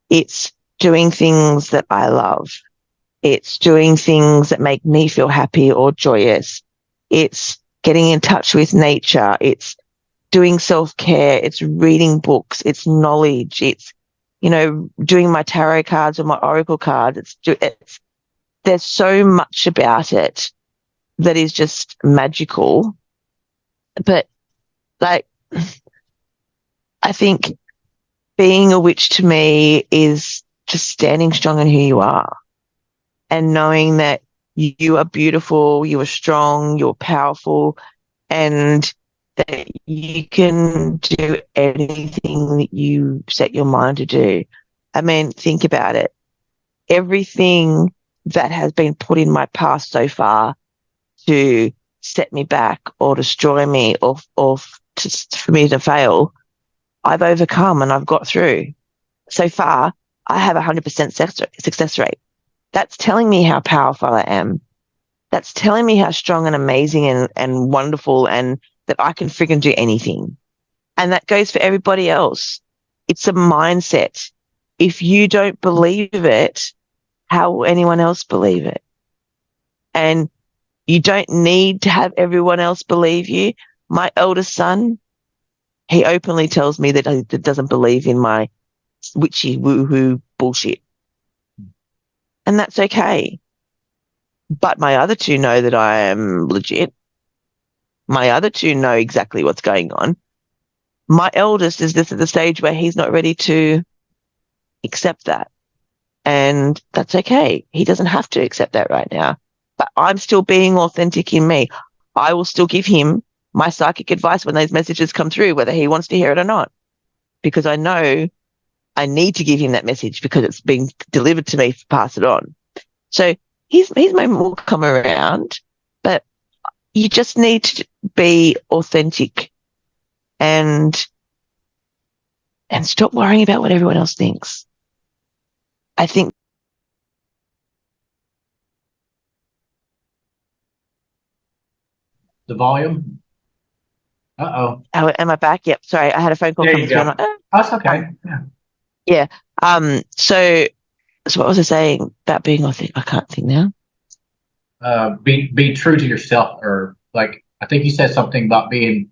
It's doing things that I love. It's doing things that make me feel happy or joyous. It's getting in touch with nature. It's doing self care. It's reading books. It's knowledge. It's, doing my tarot cards or my oracle cards. There's so much about it that is just magical. But like, I think being a witch to me is just standing strong in who you are and knowing that you are beautiful, you are strong, you're powerful, and that you can do anything that you set your mind to do. I mean, think about it. Everything that has been put in my past so far to set me back or destroy me or for me to fail, I've overcome and I've got through. So far, I have a 100% success rate. That's telling me how powerful I am. That's telling me how strong and amazing and wonderful and that I can friggin' do anything. And that goes for everybody else. It's a mindset. If you don't believe it, how will anyone else believe it? And you don't need to have everyone else believe you. My eldest son, he openly tells me that he doesn't believe in my witchy woohoo bullshit. And that's okay. But my other two know that I am legit. My other two know exactly what's going on. My eldest is just at the stage where he's not ready to accept that. And that's okay. He doesn't have to accept that right now. But I'm still being authentic in me. I will still give him my psychic advice when those messages come through, whether he wants to hear it or not, because I know I need to give him that message because it's being delivered to me to pass it on. So his moment will come around, but you just need to be authentic and stop worrying about what everyone else thinks. I think The volume. Uh-oh. oh, am I back? Yep. Sorry, I had a phone call There coming you through. I'm go. like, oh. That's okay. Yeah. Yeah. So what was I saying about being authentic? I can't think now. Be true to yourself, or like I think you said something about being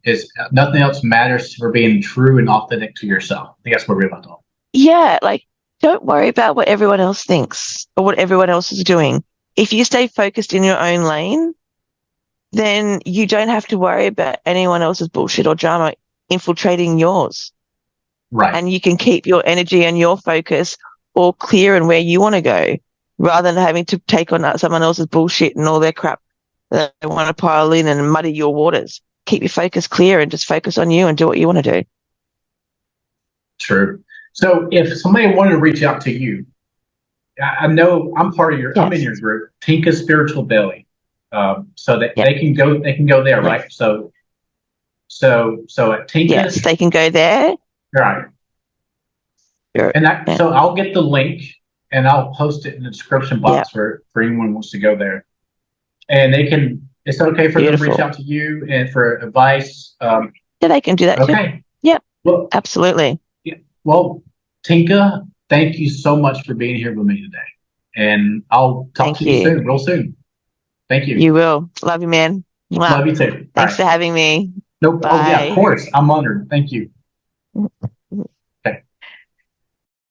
is nothing else matters for being true and authentic to yourself. I think that's what we're about to talk. Yeah, like don't worry about what everyone else thinks or what everyone else is doing. If you stay focused in your own lane, then you don't have to worry about anyone else's bullshit or drama infiltrating yours. Right. And you can keep your energy and your focus all clear and where you want to go rather than having to take on someone else's bullshit and all their crap They want to pile in and muddy your waters. Keep your focus clear and just focus on you and do what you want to do. True. So if somebody wanted to reach out to you, I know I'm part of I'm in Yes. your group, Tinka's Spiritual Belly. So that Yep. they can go there, Yep. right? So at Yes, Tinka's, they can go there. right. Sure. And Yeah. so I'll get the link and I'll post it in the description Yeah. box for anyone who wants to go there. And it's okay for them to reach Beautiful. out to you and for advice. Yeah, they can do that too. Okay. Yep. Well, Absolutely. yeah, well, Tinka, thank you so much for being here with me today. And I'll talk to Thank you you. soon, real soon. Thank you. You will. Love you, man. Mwah. Love you too. All Thanks right. for having me. Nope. Oh, yeah, of Bye. course. I'm honored. Thank you.